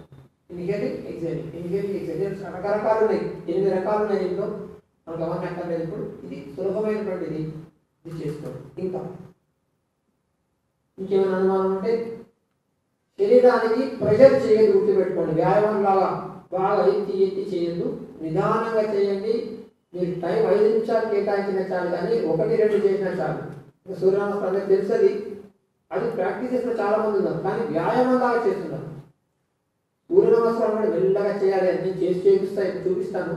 Speaker 1: ఇన్హేలింగ్, ఎగ్జైలింగ్, ఇన్హేలింగ్, ఎగ్జైలింగ్ రకరకాలు ఉన్నాయి. 8 రకాలు ఉన్నాయి దీంట్లో, మనకు అవన్నీ అక్కర్లేదు. ఇప్పుడు ఇది సులభమైనటువంటిది, ఇది చేసుకోండి. ఇంకేమైనా అనుమానం ఉంటే శరీరానికి ప్రెషర్ చేయదు, గుర్తుపెట్టుకోండి. వ్యాయామం లాగా బాగా ఎత్తి చేయొద్దు, నిదానంగా చేయండి. మీరు టైం 5 నిమిషాలు కేటాయించిన చాలు, కానీ 1-2 చేసినా చాలు. సూర్యనమస్కారం తెలుస్తుంది, అది ప్రాక్టీస్ చేసిన చాలా మంది ఉన్నారు, కానీ వ్యాయామం లాగా చేస్తున్నారు. సూర్య నమస్కారం కూడా మెల్లగా చేయాలి అని నేను చేసి చూపిస్తాను.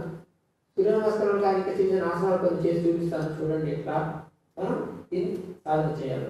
Speaker 1: సూర్య నమస్కారం కానీ ఇంకా చిన్న ఆసనాలు కొన్ని చేసి చూపిస్తాను, చూడండి ఎట్లా మనం ఇది సాధన చేయాలి.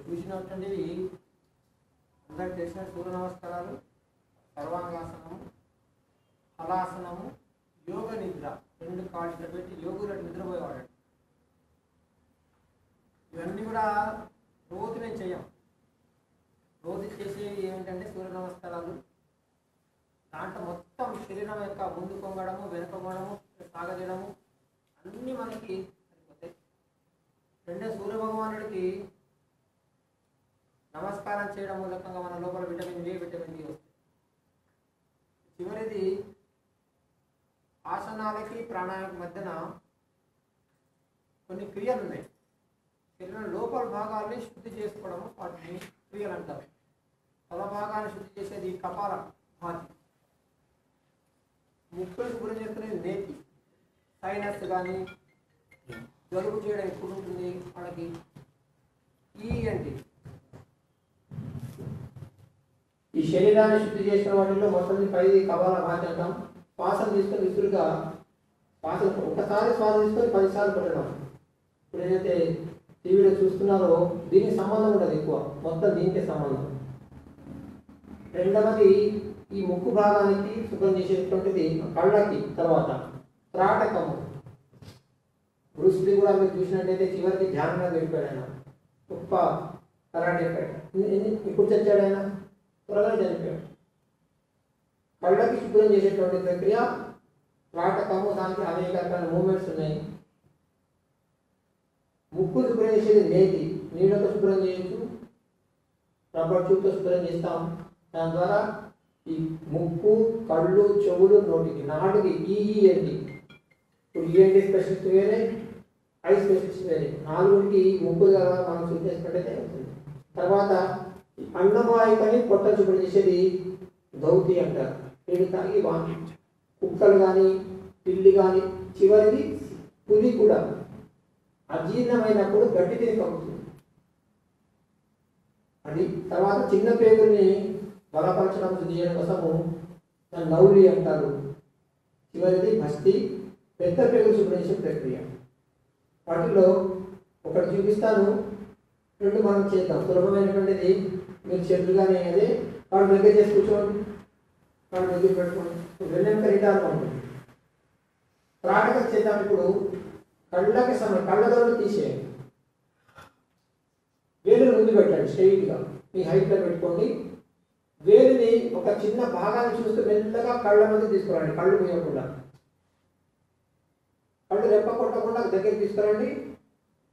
Speaker 3: చూసినటువంటివి అందరికి తెలిసిన సూర్య నమస్కారాలు, సర్వాంగాసనము, హలాసనము, యోగ నిద్ర, 2 కాళ్ళు ఇట్లా పెట్టి యోగులు నిద్రపోయేవాడు. ఇవన్నీ కూడా రోజు నేను చెయ్యం. రోజు చేసేవి ఏమిటంటే సూర్య నమస్కారాలు, దాంట్లో మొత్తం శరీరం యొక్క ముందు కొంగడము, వెనుక కొంగడము, సాగదీయడము అన్నీ మనకి సరిపోతాయి. రెండో సూర్య భగవానుడికి నమస్కారం చేయడం మూలకంగా మన లోపల విటమిన్ ఏ, విటమిన్ డి వస్తాయి. చివరిది ఆసనాలకి ప్రాణాయామకి మధ్యన కొన్ని క్రియలు ఉన్నాయి. శరీరం లోపల భాగాల్ని శుద్ధి చేసుకోవడము వాటిని క్రియలు అంటారు. తల భాగాన్ని శుద్ధి చేసేది కపాల భాతి, ముక్కులు శుభ్రం చేస్తున్నది నేతి, సైనస్ కానీ జలుబు చేయడం ఎప్పుడు ఉంటుంది మనకి ఏంటి
Speaker 1: ఈ శరీరాన్ని శుద్ధి చేసిన వాటిలో మొత్తం 5 కపాల భాతి అంటాం. శ్వాసను తీసుకొని విసురుగా శ్వాసను ఒకసారి శ్వాస తీసుకొని 10 సార్లు పెట్టడం. ఇప్పుడు ఏదైతే టీవీలో చూస్తున్నారో దీనికి సంబంధం ఉండదు ఎక్కువ, మొత్తం దీనికే సంబంధం. రెండవది ఈ ముక్కు భాగానికి శుభ్రం చేసేటువంటిది కళ్ళకి. తర్వాత త్రాటకము, బ్రూస్ లీ కూడా మీరు చూసినట్టయితే చివరికి ధ్యానంగా వెళ్ళిపోయాడు ఆయన. గొప్ప కరాటే ఇప్పుడు చచ్చాడు ఆయన, త్వరగా చనిపోయాడు. కళ్ళకి శుభ్రం చేసేటువంటి ప్రక్రియ త్రాటకము, దానికి అనేక రకాల మూమెంట్స్ ఉన్నాయి. ముక్కు శుభ్రం చేసేది నేతి, నీళ్ళతో శుభ్రం చేయొచ్చు, రబ్బర్ ట్యూబ్తో శుభ్రం చేస్తాం. దాని ద్వారా ఈ ముక్కు, కళ్ళు, చెవులు, నోటికి, నాటికి ఏంటి. ఇప్పుడు ఈఎన్టీ స్పెషలిస్ట్ వేరే, ఐ స్పెషలిస్ట్ వేరే, 4కి ముక్కు ద్వారా మనం శుద్ధి చేసుకుంటే అవుతుంది. తర్వాత అన్నవాయుకని పొట్ట శుభ్రం చేసేది దౌతి అంటారు. వీళ్ళు తాగి కుక్కలు కానీ పిల్లి కానీ, చివరికి పులి కూడా అజీర్ణమైనప్పుడు గడ్డి తిని కలుగుతుంది అది. తర్వాత చిన్న పేగుల్ని బలపరచడం, శుద్ధి చేయడం కోసము నౌలి అంటారు. చివరిది భస్తి, పెద్ద పేగులు శుభ్రం చేసే ప్రక్రియ. వాటిలో ఒకటి చూపిస్తాను, 2 మనం చేద్దాం. సులభమైనటువంటిది. మీరు చేతులుగానే అదే వాడు దగ్గర చేసి కూర్చోండి, వాడు దగ్గర పెట్టుకోండి. వెళ్ళాక రిటార్న్ ఉంటుంది. త్రాటకం చేద్దాం. ఇప్పుడు కళ్ళకి కళ్ళతో తీసేయండి, వేలు ముందు పెట్టండి, స్ట్రైట్గా మీ హైట్లో పెట్టుకోండి. వేలుని ఒక చిన్న భాగాన్ని చూస్తూ మెల్లగా కళ్ళ ముందు తీసుకురండి, కళ్ళు మూయకుండా. కళ్ళు రెప్ప కొట్టకుండా దగ్గరికి తీసుకురండి.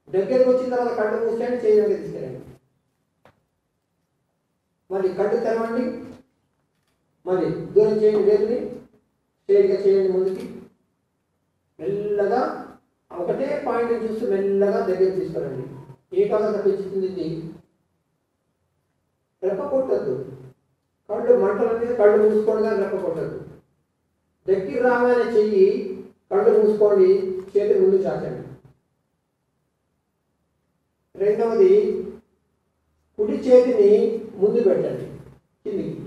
Speaker 1: దగ్గరికి వచ్చిన తర్వాత కళ్ళు మూసేయండి, చేయి దగ్గర తీసుకురండి. మళ్ళీ కళ్ళు తెరవండి, మళ్ళీ దూరం చేయండి, వేలుని స్ట్రైట్గా చేయండి ముందుకి. మెల్లగా ఒకటే పాయింట్ చూస్తూ మెల్లగా దగ్గరికి తీసుకురండి. ఏకాగ్రత పెంచుతుంది ఇది. రెప్ప కొట్టద్దు, కళ్ళు మంటల మీద కళ్ళు మూసుకోండి, కానీ రెప్ప కొట్టద్దు. దగ్గర రాగానే చెయ్యి కళ్ళు మూసుకోండి, చేతి ముందు చాచండి. రెండవది కుడి చేతిని ముందు పెట్టండి కిందికి.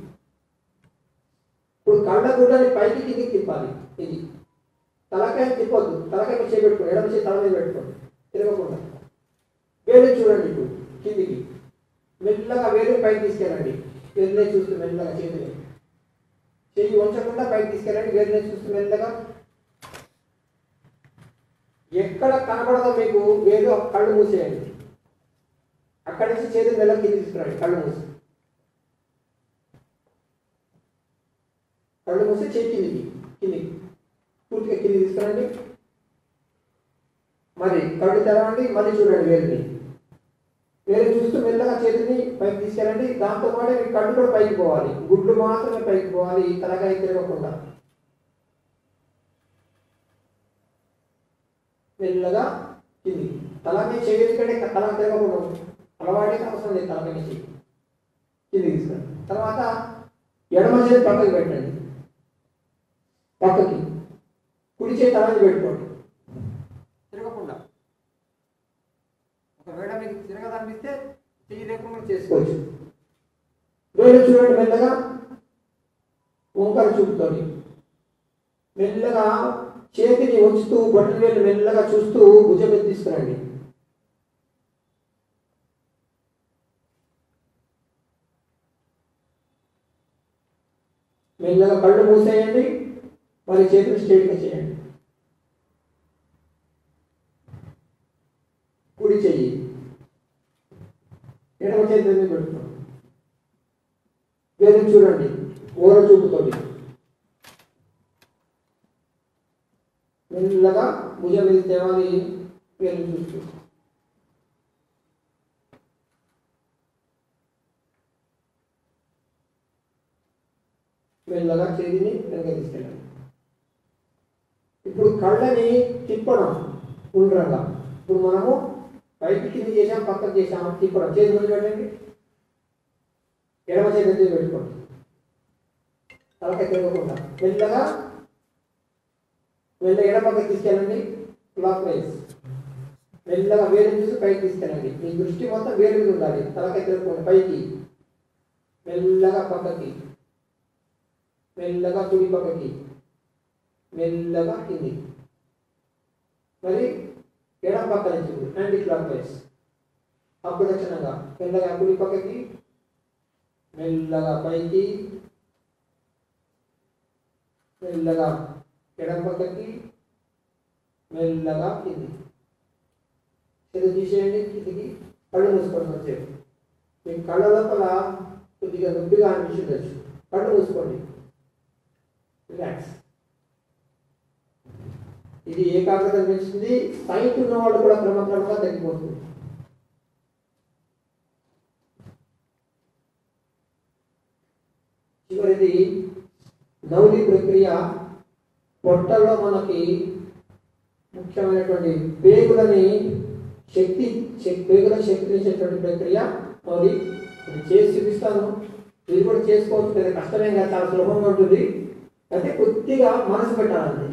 Speaker 1: ఇప్పుడు కళ్ళ గుడ్డని పైకి కిందికి తిప్పాలి. ఇది తలకాయ తిప్పొద్దు, తలకాయ మీద చేపెట్టుకోండి, ఎడమ చేతి తల మీద పెట్టుకోండి తిరగకుండా. వేలు చూడండి ఇప్పుడు కిందికి, మెల్లగా వేలు పైకి తీసుకెళ్ళండి. వేలునే చూస్తూ మెల్లగా చేతిని, చెయ్యి ఉంచకుండా పైకి తీసుకెళ్ళండి. వేలునే చూస్తూ మెల్లగా. ఎక్కడ కనబడదో మీకు వేలు కళ్ళు మూసేయండి. అక్కడి నుంచి చేతిని మెల్లగా కింది తీసుకురండి, కళ్ళు మూసి. కళ్ళు మూసి చేయి కిందికి పూర్తిగా కింది తీసుకురండి. మరి కళ్ళు తెరవండి, మళ్ళీ చూడండి వేలుని. వేలు చూస్తూ మెల్లగా చేతిని పైకి తీసుకెళ్ళండి. దాంతో పాటు మీ కళ్ళు కూడా పైకి పోవాలి, గుడ్లు మాత్రమే పైకి పోవాలి, తలకాయ తిరగకుండా. మెల్లగా కిందికి. తలకాయ చేయదు కంటే తల తిరగకుండా అలవాటే అవసరం లేదు. తలకాయ చేయి కిందికి తీసుకురండి. తర్వాత ఎడమ చేతి పక్కకి పెట్టండి, పక్కకి. కుడి చేతి తల మీద పెట్టుకోండి తిరగకుండా. ఒకవేళ మీకు తిరగదనిపిస్తే చెయ్యి లేకుండా చేసుకోవచ్చు. వేలు చూడండి మెల్లగా వంకర చూపుతోని మెల్లగా చేతిని ఉంచుతూ బొట్టన వేలు మెల్లగా చూస్తూ భుజం మీద తీసుకురండి. మెల్లగా కళ్ళు మూసేయండి, మరి చేతులు స్ట్రైట్గా చేయండి. కుడి చెయ్యి ఎడమ చేతి మీద పెట్టుకోండి. వేలు చూడండి ఓర చూపుతోటి. మెల్లగా భుజం మీద తేవాలి, వేలు చూస్తూ. మెల్లగా చేతిని వెనక తీసుకెళ్ళండి. ఇప్పుడు కళ్ళని తిప్పడం గుండ్రంగా. ఇప్పుడు మనము పైకి కింద చేసాం, పక్కకు చేసాం, తిప్పడం. చేతి ముందు పెట్టండి, ఎడమ చేతి మీద పెట్టుకోండి, తలకాయ తిరగకుండా. మెల్లగా ఎడమ పక్కకి తీసుకెళ్ళండి, క్లాక్ వైజ్. మెల్లగా వేలు చూసి పైకి తీసుకెళ్ళండి. మీ దృష్టి మొత్తం వేలు మీద ఉండాలి, తలకాయ తిరగకుండా. పైకి మెల్లగా పక్కకి, మెల్లగా కుడి పక్కకి, మెల్లగా కింది. మరి ఎడమ పక్క నుంచి యాంటీ క్లాక్ వైజ్ అప్రదక్షిణంగా మెల్లగా కుడి పక్కకి, మెల్లగా పైకి, మెల్లగా ఎడమ పక్కకి, మెల్లగా కింది. చెడు తీసేయండి కిందికి. కళ్ళు మూసుకోండి. వచ్చేది మీ కళ్ళ లోపల కొద్దిగా నొప్పిగా అనిపించవచ్చు. కళ్ళు మూసుకోండి, రిలాక్స్. ఇది ఏకాగ్రత పెంచుతుంది. సైట్ ఉన్న వాళ్ళు కూడా క్రమక్రమంగా తగ్గిపోతుంది. చివరిది నౌలి ప్రక్రియ. పొట్టలో మనకి ముఖ్యమైనటువంటి పేగుల శక్తినిచ్చేటువంటి ప్రక్రియ నౌలి. ఇది చేసి చూపిస్తాను. ఇది కూడా చేసుకోవచ్చు, పెద్ద కష్టమేం కాదు, చాలా సులభంగా ఉంటుంది. అయితే కొద్దిగా మనసు పెట్టాలండి.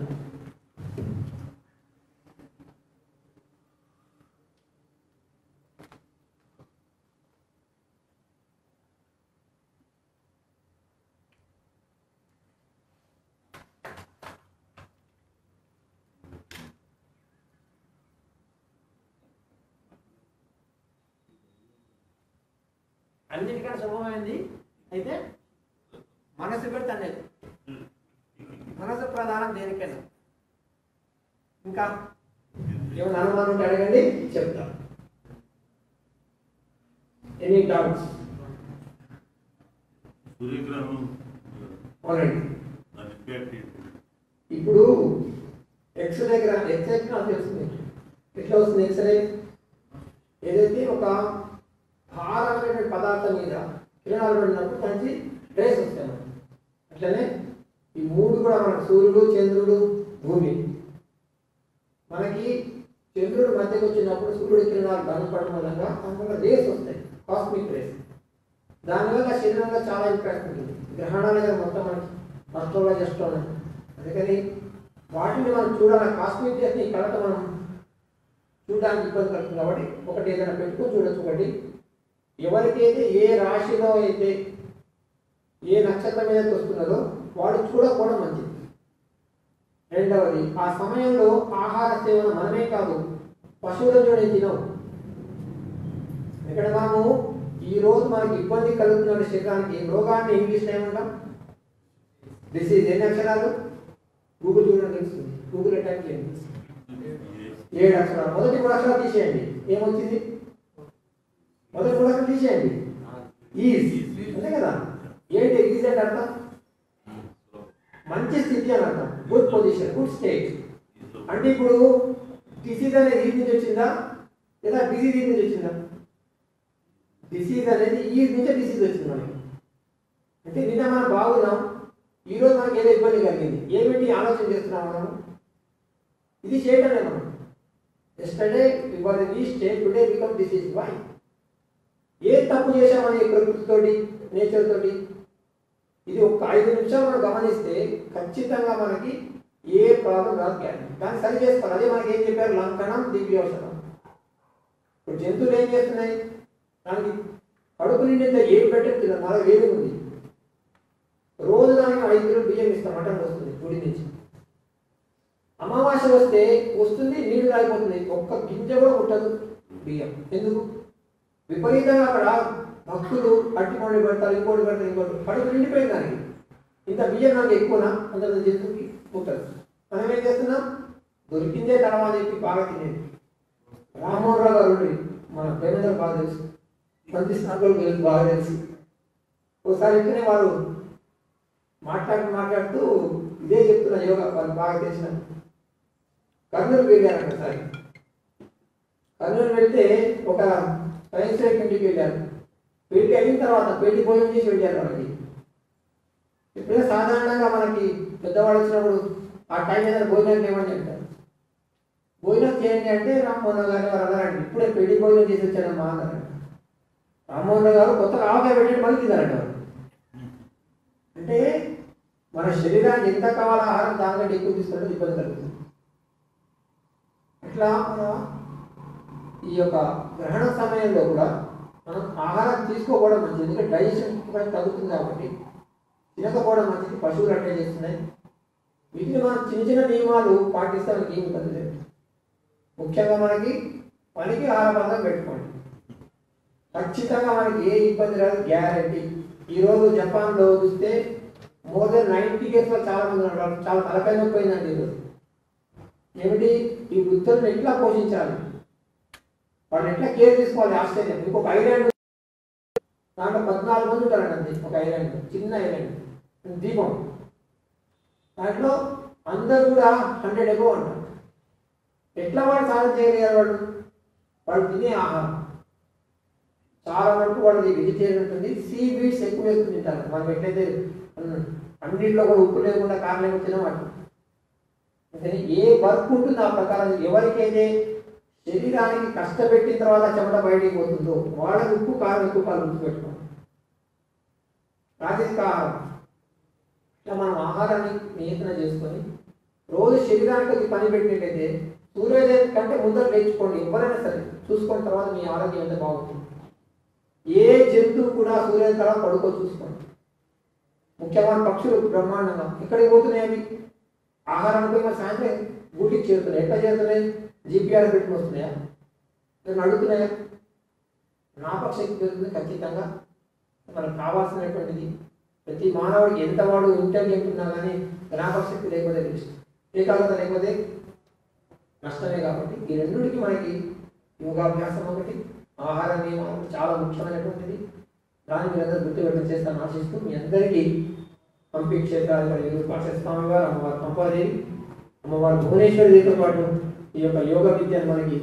Speaker 1: అన్నిటికన్నా సులభమైంది అయితే మనసు పెడితే అనేది. మనసు ప్రధానం దేనికైనా. ఇంకా ఏమైనా అనుమానం ఉంటే అడగండి, చెప్తా. Any doubts? ఇప్పుడు ఎక్స్రే నాకు తెలుస్తుంది. ఎట్లా వస్తుంది ఎక్స్రే? ఏదైతే ఒక భారమైన పదార్థం మీద కిరణాలు పడినప్పుడు మంచి రేస్ వస్తాయి. అట్లనే ఈ మూడు కూడా మనకు సూర్యుడు, చంద్రుడు, భూమి. మనకి చంద్రుడు మధ్యకి వచ్చినప్పుడు సూర్యుడి కిరణాలు కనపడడం వల్ల అందువల్ల రేస్ వస్తాయి, కాస్మిక్ రేస్. దానివల్ల శరీరంలో చాలా ఇంపాక్ట్ ఉంటుంది. గ్రహణాలు కదా మొత్తం మనకి అస్ట్రోలో చేస్తాం. అందుకని వాటిని మనం చూడాలి. కాస్మిక్ రేస్ని కలట మనం చూడడానికి ఇబ్బంది కలుగుతుంది కాబట్టి ఒకటి ఏదైనా పెట్టుకొని చూడొచ్చు. ఒకటి ఎవరికైతే ఏ రాశిలో అయితే ఏ నక్షత్రం మీద వస్తున్నదో వాడు చూడకపోవడం మంచిది. రెండవది, ఆ సమయంలో ఆహార సేవన మనమే కాదు పశువుల జోడే తినవు. ఇక్కడ మనము ఈరోజు మనకి ఇబ్బంది కలుగుతున్న శరీరానికి రోగాన్ని ఇంగ్లీష్లో ఏమంటాం? డిసీజ్. ఎన్ని అక్షరాలు? గూగుల్ చూడడం తెలుస్తుంది. గూగుల్ అటాక్ చేయండి, 7 అక్షరాలు. మొదటి 3 అక్షరాలు తీసేయండి, ఏమొచ్చింది? మొదటి 3 అక్షరాలు తీసేయండి, ఈజ్. అంతే కదా? ఏంటి ఈజ్ అంటే అర్థం? మంచి స్థితి అని అర్థం. Good position, good state. అంటే ఇప్పుడు డిసీజ్ అనేది ఈ నుంచి వచ్చిందా లేదా డిసీజ్ ఈ నుంచి వచ్చిందా? డిసీజ్ అనేది ఈ నుంచే డిసీజ్ వచ్చింది మనకి. అంటే నిన్న మనం బాగున్నాం, ఈరోజు మనకి ఏదో ఇబ్బంది కలిగింది. ఏమిటి ఆలోచన చేస్తున్నాం మనం? ఇది చేయటమే మనం. ఎస్టర్డే వాజ్ ఇన్ ఈ state, today become disease. Why? ఏ తప్పు చేశామని ప్రకృతితోటి, నేచర్ తోటి? ఇది ఒక 5 నిమిషాలు మనం గమనిస్తే ఖచ్చితంగా మనకి ఏ ప్రాబ్లం రాదు. దాన్ని సరి చేసుకోవాలి. అదే మనకి ఏం చెప్పారు? లంకనం, దివ్యౌషధం. ఇప్పుడు జంతువులు ఏం చేస్తున్నాయి? దానికి కడుపు నిండితే ఏం పెట్టేది? మన వేడి ఉంది. రోజు దానికి 5 కిలోలు బియ్యం ఇస్తాం, మటన్ వస్తుంది గుడి నుంచి. అమావాస్య వస్తే వస్తుంది, నీళ్లు రాయిపోతుంది, ఒక్క గింజ కూడా ముట్టదు బియ్యం. ఎందుకు? విపరీతంగా అక్కడ భక్తులు అట్టి పండు పెడతారు, ఇంకోటి పెడతారు, ఇంకోటి. కడుపు నిండిపోయింది దానికి. ఇంత బియ్యం నాకు ఎక్కువనా అంత జంతువుకి పుట్టదు. మనం ఏం చేస్తున్నాం, దొరికిందే తడవా అని చెప్పి బాగా తినేది. రామ్మోహన్ రావు గారు మన ప్రేమేంద్ర బాగా తెలుసు, మంచి స్నాకులు గురించి బాగా తెలుసు. ఒకసారి ఇక్కడే వారు మాట్లాడుతూ ఇదే చెప్తున్న యోగా వాళ్ళు బాగా తెలిసిన కర్నూలు వెళ్ళారంట. సార్ కర్నూలు వెళ్తే ఒక సైన్స్ ఫెయిర్ ఇంటికి వెళ్ళారు. పెళ్లికి వెళ్ళిన తర్వాత పెళ్లి భోజనం చేసి వెళ్ళారు వాళ్ళకి. ఎప్పుడైనా సాధారణంగా మనకి పెద్దవాళ్ళు వచ్చినప్పుడు ఆ టైం ఏదైనా భోజనం చేయమని చెప్తారు. భోజనం చేయండి అంటే రామ్మోహన్ గారు వారు అన్నారండి, ఇప్పుడే పెళ్లి భోజనం చేసి వచ్చాడమ్మా అన్నారంట. రామ్మోహన్ గారు కొత్తగా ఆవకాయ పెట్టి మళ్ళీ తిన్నారంట. అంటే మన శరీరానికి ఎంత కావాలో ఆహారం దానికంటే ఎక్కువ తీసుకుంటే ఇబ్బంది కలుగుతుంది. ఇట్లా మన ఈ యొక్క గ్రహణ సమయంలో కూడా మనం ఆహారం తీసుకోకపోవడం మంచిది. ఎందుకంటే డైజెషన్ తగ్గుతుంది కాబట్టి తినకపోవడం మంచిది. పశువులు అట్లే చేస్తున్నాయి. వీటిని మనం చిన్న చిన్న నియమాలు పాటిస్తే మనకి ఏమి ఇబ్బంది లేదు. ముఖ్యంగా మనకి పనికి ఆహారం పెట్టుకోండి. ఖచ్చితంగా మనకి ఏ ఇబ్బంది రాదు, గ్యారంటీ. ఈరోజు జపాన్లో చూస్తే మోర్ దెన్ 90 కేసులో చాలా మంది ఉన్నారు. చాలా తలకాయ నొప్పి అయిందండి ఈరోజు. ఏమిటి, ఈ వృద్ధులను ఎట్లా పోషించాలి, వాళ్ళు ఎట్లా కేర్ తీసుకోవాలి. ఆశ్చర్యం. ఇంకొక ఐలాండ్ దాంట్లో 14 మంది ఉంటారండి. ఒక ఐలాండ్, చిన్న ఐలాండ్, దీపం. దాంట్లో అందరూ కూడా 100 అబోవ్ అంటారు. ఎట్లా వాళ్ళు సాధన చేయగలిగారు? వాళ్ళు తినే ఆహారం చాలా వరకు వాళ్ళది వెజిటేరియన్ ఉంటుంది. సీ వీడ్స్ ఎక్కువ వేసుకుని తింటారు. మనం ఎట్లయితే అన్నింటిలో కూడా ఉప్పు లేకుండా కారం లేకుండా తినమాట. అందుకని ఏ వర్క్ ఉంటుందో ఆ ప్రకారం ఎవరికైతే శరీరానికి కష్టపెట్టిన తర్వాత చెమట బయటికి పోతుందో వాళ్ళకి ఉప్పు కారం ఎక్కువ కాలం గుర్తుపెట్టుకోండి. ప్రాథమిక ఆహారం ఇట్లా మనం ఆహారాన్ని నియంత్రణ చేసుకొని రోజు శరీరానికి అది పని పెట్టినట్లయితే సూర్యోదయం కంటే ముందర లేచుకోండి. ఎవరైనా సరే చూసుకున్న తర్వాత మీ ఆరోగ్యం ఎంత బాగుంటుంది. ఏ జంతువు కూడా సూర్యోదయం తర్వాత పడుకో చూసుకోండి. ముఖ్యమైన పక్షులు బ్రహ్మాండంగా ఎక్కడికి పోతున్నాయి, అవి ఆహారానికి మరి సాయంత్రం గూటికి చేరుతున్నాయి. ఎట్లా చేరుతున్నాయి? జీపీఆర్ పెట్టుకుని వస్తున్నాయా, నేను అడుగుతున్నాయా? జ్ఞాపక శక్తి పెరుగుతుంది ఖచ్చితంగా. మనకు కావాల్సినటువంటిది ప్రతి మానవుడికి ఎంత వాడు ఇంటెలిజెంట్ ఉన్నా కానీ జ్ఞాపక శక్తి లేకపోతే ఏకాగ్రత లేకపోతే నష్టమే. కాబట్టి ఈ రెండింటికి మనకి యోగాభ్యాసం ఒకటి, ఆహార నియమాలు చాలా ముఖ్యమైనటువంటిది. దాన్ని మీరందరూ గుర్తుపెట్టడం చేస్తాను ఆశిస్తూ మీ అందరికీ పంపి క్షేత్రాధిపతి విరూపాక్ష స్వామి వారు, అమ్మవారు పంపాదేవి, అమ్మవారు భువనేశ్వరితో పాటు ఈ యొక్క యోగ విద్యను మనకి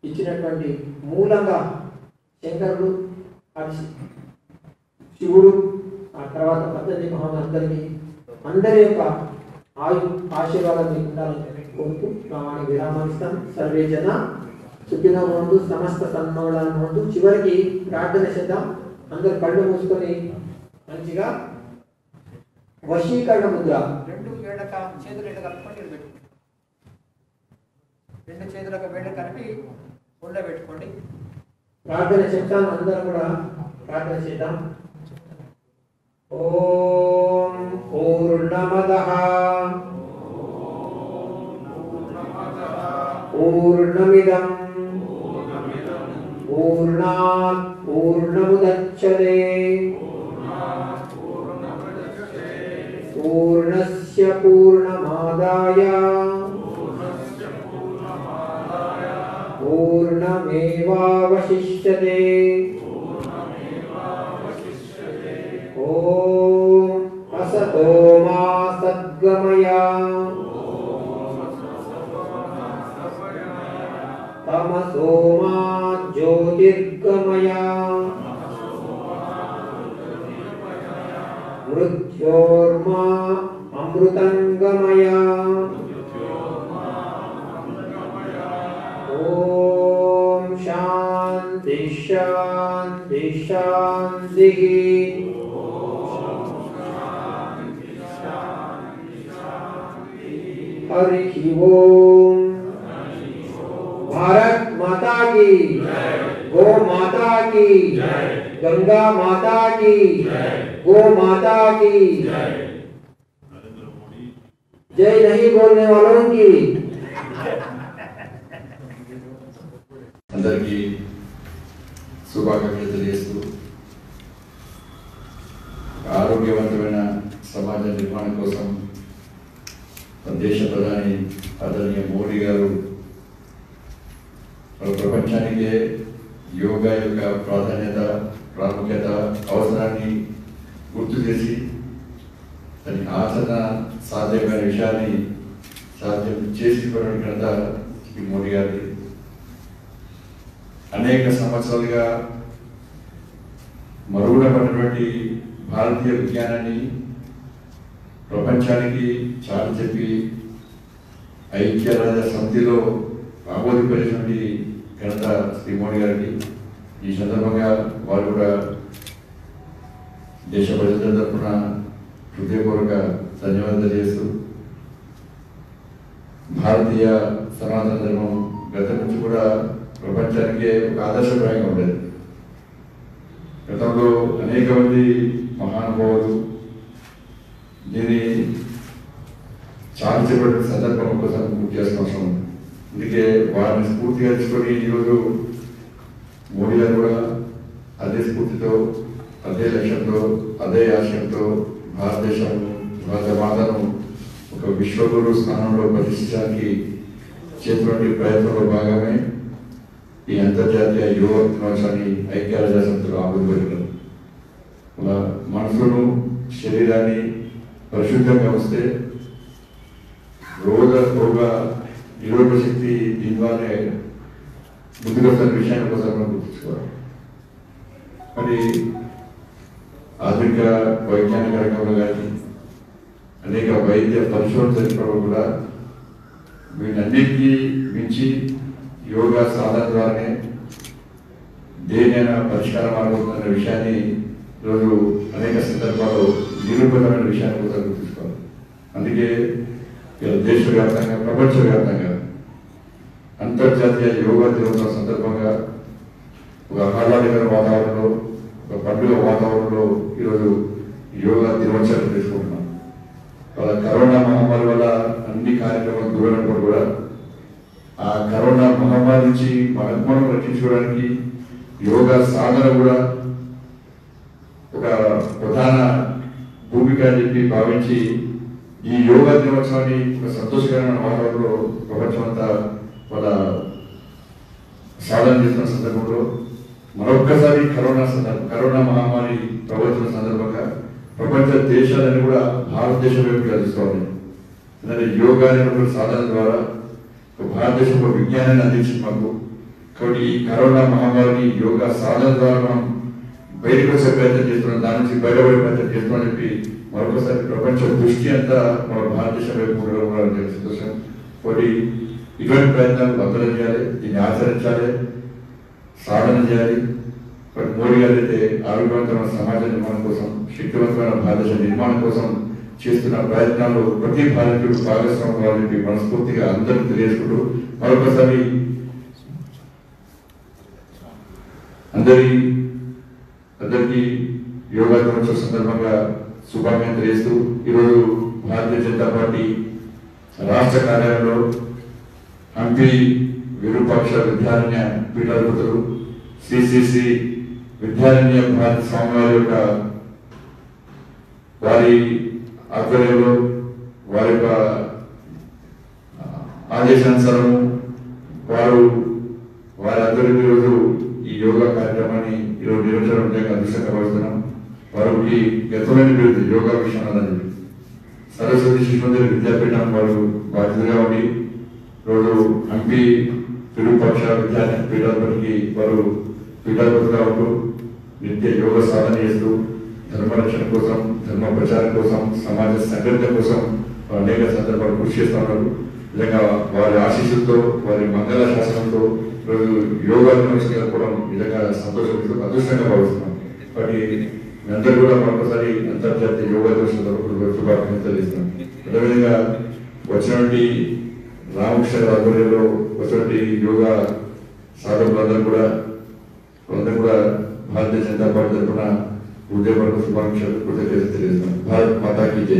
Speaker 1: ఇచ్చినటువంటి మూలంగా శంకరుడు, శివుడు, ఆ తర్వాత పద్ధతి మహామందరికీ అందరి యొక్క ఆశీర్వాదం ఉండాలని కోరుతూ రామాన్ని విరామానిస్తాం. సర్వే జన సుఖినో భవంతు, సమస్త సన్మంగళాలు భవంతు. చివరికి ప్రార్థన చేద్దాం. అందరు కళ్ళు మూసుకొని మంచిగా వశీకరణ ముద్ర. రెండు చేతులు ఇట్లా కలుపుకొని పెట్టుకోండి. రెండు చేతులకు వేళ్ళు కలిపి ఉండ పెట్టుకోండి. ప్రార్థన చేద్దాం. అందరూ కూడా ప్రార్థన చేద్దాం. ఓం పూర్ణమదః పూర్ణమిదం పూర్ణాత్ పూర్ణముదచ్యతే పూర్ణస్య పూర్ణమాదాయ పూర్ణమేవావశిష్యతే. ఓం అసతో మా సద్గమయ తమసో మా జ్యోతిర్గమయ మృత్యోర్మా అమృతంగమయ. ఓం శాంతి శాంతి శాంతి. हरि ओम. भारत माता की, गो माता की, गंगा माता की, गो माता की जय. नहीं बोलने वालों की.
Speaker 4: అందరికీ శుభాకాంక్షలు తెలియజేస్తూ ఆరోగ్యవంతమైన సమాజం నిర్మాణం కోసం మన దేశ ప్రధాని ఆదరణీయ మోడీ గారు ప్రపంచానికే యోగా యొక్క ప్రాధాన్యత, ప్రాముఖ్యత, అవసరాన్ని గుర్తు చేసి దాని ఆచరణ సాధ్యమైన విషయాన్ని సాధ్యం చేసి ఘనత శ్రీ మోడీ గారి. అనేక సంవత్సరాలుగా మరుగున పడినటువంటి భారతీయ విజ్ఞానాన్ని ప్రపంచానికి చాటి చెప్పి ఐక్యరాజ్య సమితిలో ఆమోదింపజేసినటువంటి ఘనత శ్రీ మోడీ గారికి. ఈ సందర్భంగా వారు కూడా దేశ ప్రజల తరఫున హృదయపూర్వక ధన్యవాదాలు చేస్తూ, భారతీయ సనాతన ధర్మం గతం నుంచి కూడా ప్రపంచానికి ఒక ఆదర్శప్రాయంగా ఉండేది. గతంలో అనేక మంది మహానుభావులు దీన్ని చాలించబడిన సందర్భం కోసం గుర్తు చేసిన అవసరం ఉంది. అందుకే వారిని స్ఫూర్తిగా తీసుకొని ఈరోజు మోడీ గారు కూడా అదే స్ఫూర్తితో, అదే లక్ష్యంతో, అదే ఆశయంతో భారతదేశం మాతను ఒక విశ్వగురు స్థానంలో ప్రతిష్ఠించడానికి చేసినటువంటి ప్రయత్నంలో భాగమే ఈ అంతర్జాతీయ యోగా దినోత్సవాన్ని ఐక్యరాజ్య సమితిలో ఆమోదించారు. మనసును, శరీరాన్ని పరిశుద్ధంగా వస్తే రోగ నిరోధక శక్తి దీనివల్లే ముందుకొస్తున్న విషయాన్ని కోసం మనం గుర్తుంచుకోవాలి. మరి ఆధునిక వైజ్ఞానిక రంగంలో కానీ అనేక వైద్య పరిశోధన జరిపినప్పుడు కూడా వీటన్నిటికీ మించి యోగా సాధన ద్వారానే దేనైనా పరిష్కారం అవుతుందన్న విషయాన్ని ఈరోజు అనేక సందర్భాల్లో నిరూపితమైన విషయాన్ని కూడా గుర్తుంచుకోవాలి. అందుకే దేశవ్యాప్తంగా, ప్రపంచవ్యాప్తంగా అంతర్జాతీయ యోగా దినోత్సవం సందర్భంగా ఒక ఆహ్లాదకర వాతావరణంలో, ఒక పండుగ వాతావరణంలో ఈరోజు యోగా దినోత్సవాన్ని తీసుకుంటున్నాం. కరోనా మహమ్మారి వల్ల అన్ని కార్యక్రమాలు దూరమైనప్పుడు కూడా ఆ కరోనా మహమ్మారి నుంచి మనం రక్షించుకోవడానికి యోగా సాధన కూడా ఒక ప్రధాన భూమిక అని చెప్పి భావించి ఈ యోగా దినోత్సవాన్ని ఒక సంతోషకరమైన వాతావరణంలో ప్రపంచమంతా వాళ్ళ సాధన చేస్తున్న సందర్భంలో మరొక్కసారి కరోనా మహమ్మారి ప్రవర్తన సందర్భంగా ప్రపంచ దేశాలను కూడా భారతదేశం వైపు కలుసుకోవాలి. ఎందుకంటే యోగా అనేటువంటి సాధన ద్వారా భారతదేశం ఒక విజ్ఞానాన్ని అందించింది మాకు. కాబట్టి ఈ కరోనా మహమ్మారిని యోగా సాధన ద్వారా మనం బయటకు వచ్చే ప్రయత్నం చేస్తున్నాం, దాని నుంచి బయటపడే ప్రయత్నం చేస్తున్నామని చెప్పి మరొకసారి ప్రపంచ దృష్టి అంతా మన భారతదేశం వైపు కూడా సంతోషం. కాబట్టి ఇటువంటి ప్రయత్నాలు అర్థం చేయాలి, దీన్ని ఆచరించాలి, సాధన చేయాలి. బట్ మోడీ గారు అయితే ఆరోగ్యవంతమైన సమాజ నిర్మాణం కోసం, శక్తివంతమైన భారతదేశ నిర్మాణం కోసం చేస్తున్న ప్రయత్నాలు ప్రతి భారతీయుడు భాగస్వామ్యం కావాలని మనస్ఫూర్తిగా అందరూ తెలియజేసుకుంటూ మరొకసారి అందరికీ యోగా దినోత్సవ సందర్భంగా శుభాకాంక్షలు చేస్తూ ఈరోజు భారతీయ జనతా పార్టీ రాష్ట్ర కార్యాలయంలో హంపి విరూపాక్ష విద్యారణ్య పీఠాధిపతులు సిసిసి విద్యారణ్య భారత స్వామివారి యొక్క వారి ఆధ్వర్యంలో వారి యొక్క ఆదేశానుసారము వారి ఆధ్వర్యంలో ఈరోజు ఈ యోగా కార్యక్రమాన్ని ఈరోజు నిర్వహించడం అదృష్టంగా భావిస్తున్నాం. వారికి గతంలోని పేరు యోగా విశ్వనాథ్ సరస్వతి శిశుమందిర విద్యాపీఠం వారు బాధ్యతగా ఉండి రోజు హంపి విరూపాక్ష విద్యార్థి పీఠాధిపతికి వారు పీఠాధిపతిగా ఉంటూ నిత్య యోగ సాధన చేస్తూ ధర్మరక్షణ కోసం, ధర్మ ప్రచారం కోసం, సమాజ సంఘటన కోసం అనేక సందర్భాలు కృషి చేస్తున్నారు. నిజంగా వారి ఆశీస్సులతో, వారి మంగళ శాసనంతో ఈరోజు యోగా దినోత్సవం జరుపుకోవడం నిజంగా సంతోషంతో అదృష్టంగా భావిస్తున్నాం. కాబట్టి అందరూ కూడా మరొకసారి అంతర్జాతీయ యోగా దినోత్సవం శుభాకాంక్షలు తెలియజేస్తున్నాం. అదేవిధంగా వచ్చినటువంటి రామకృష్ణ ఆధ్వర్యంలో వచ్చినటువంటి యోగా సాధకులందరూ కూడా భారతీయ జనతా పార్టీ తరఫున హృదయపూర్వక శుభాకాంక్షలు తెలియజేస్తున్నాం. భారత్ మాతా కీ జై.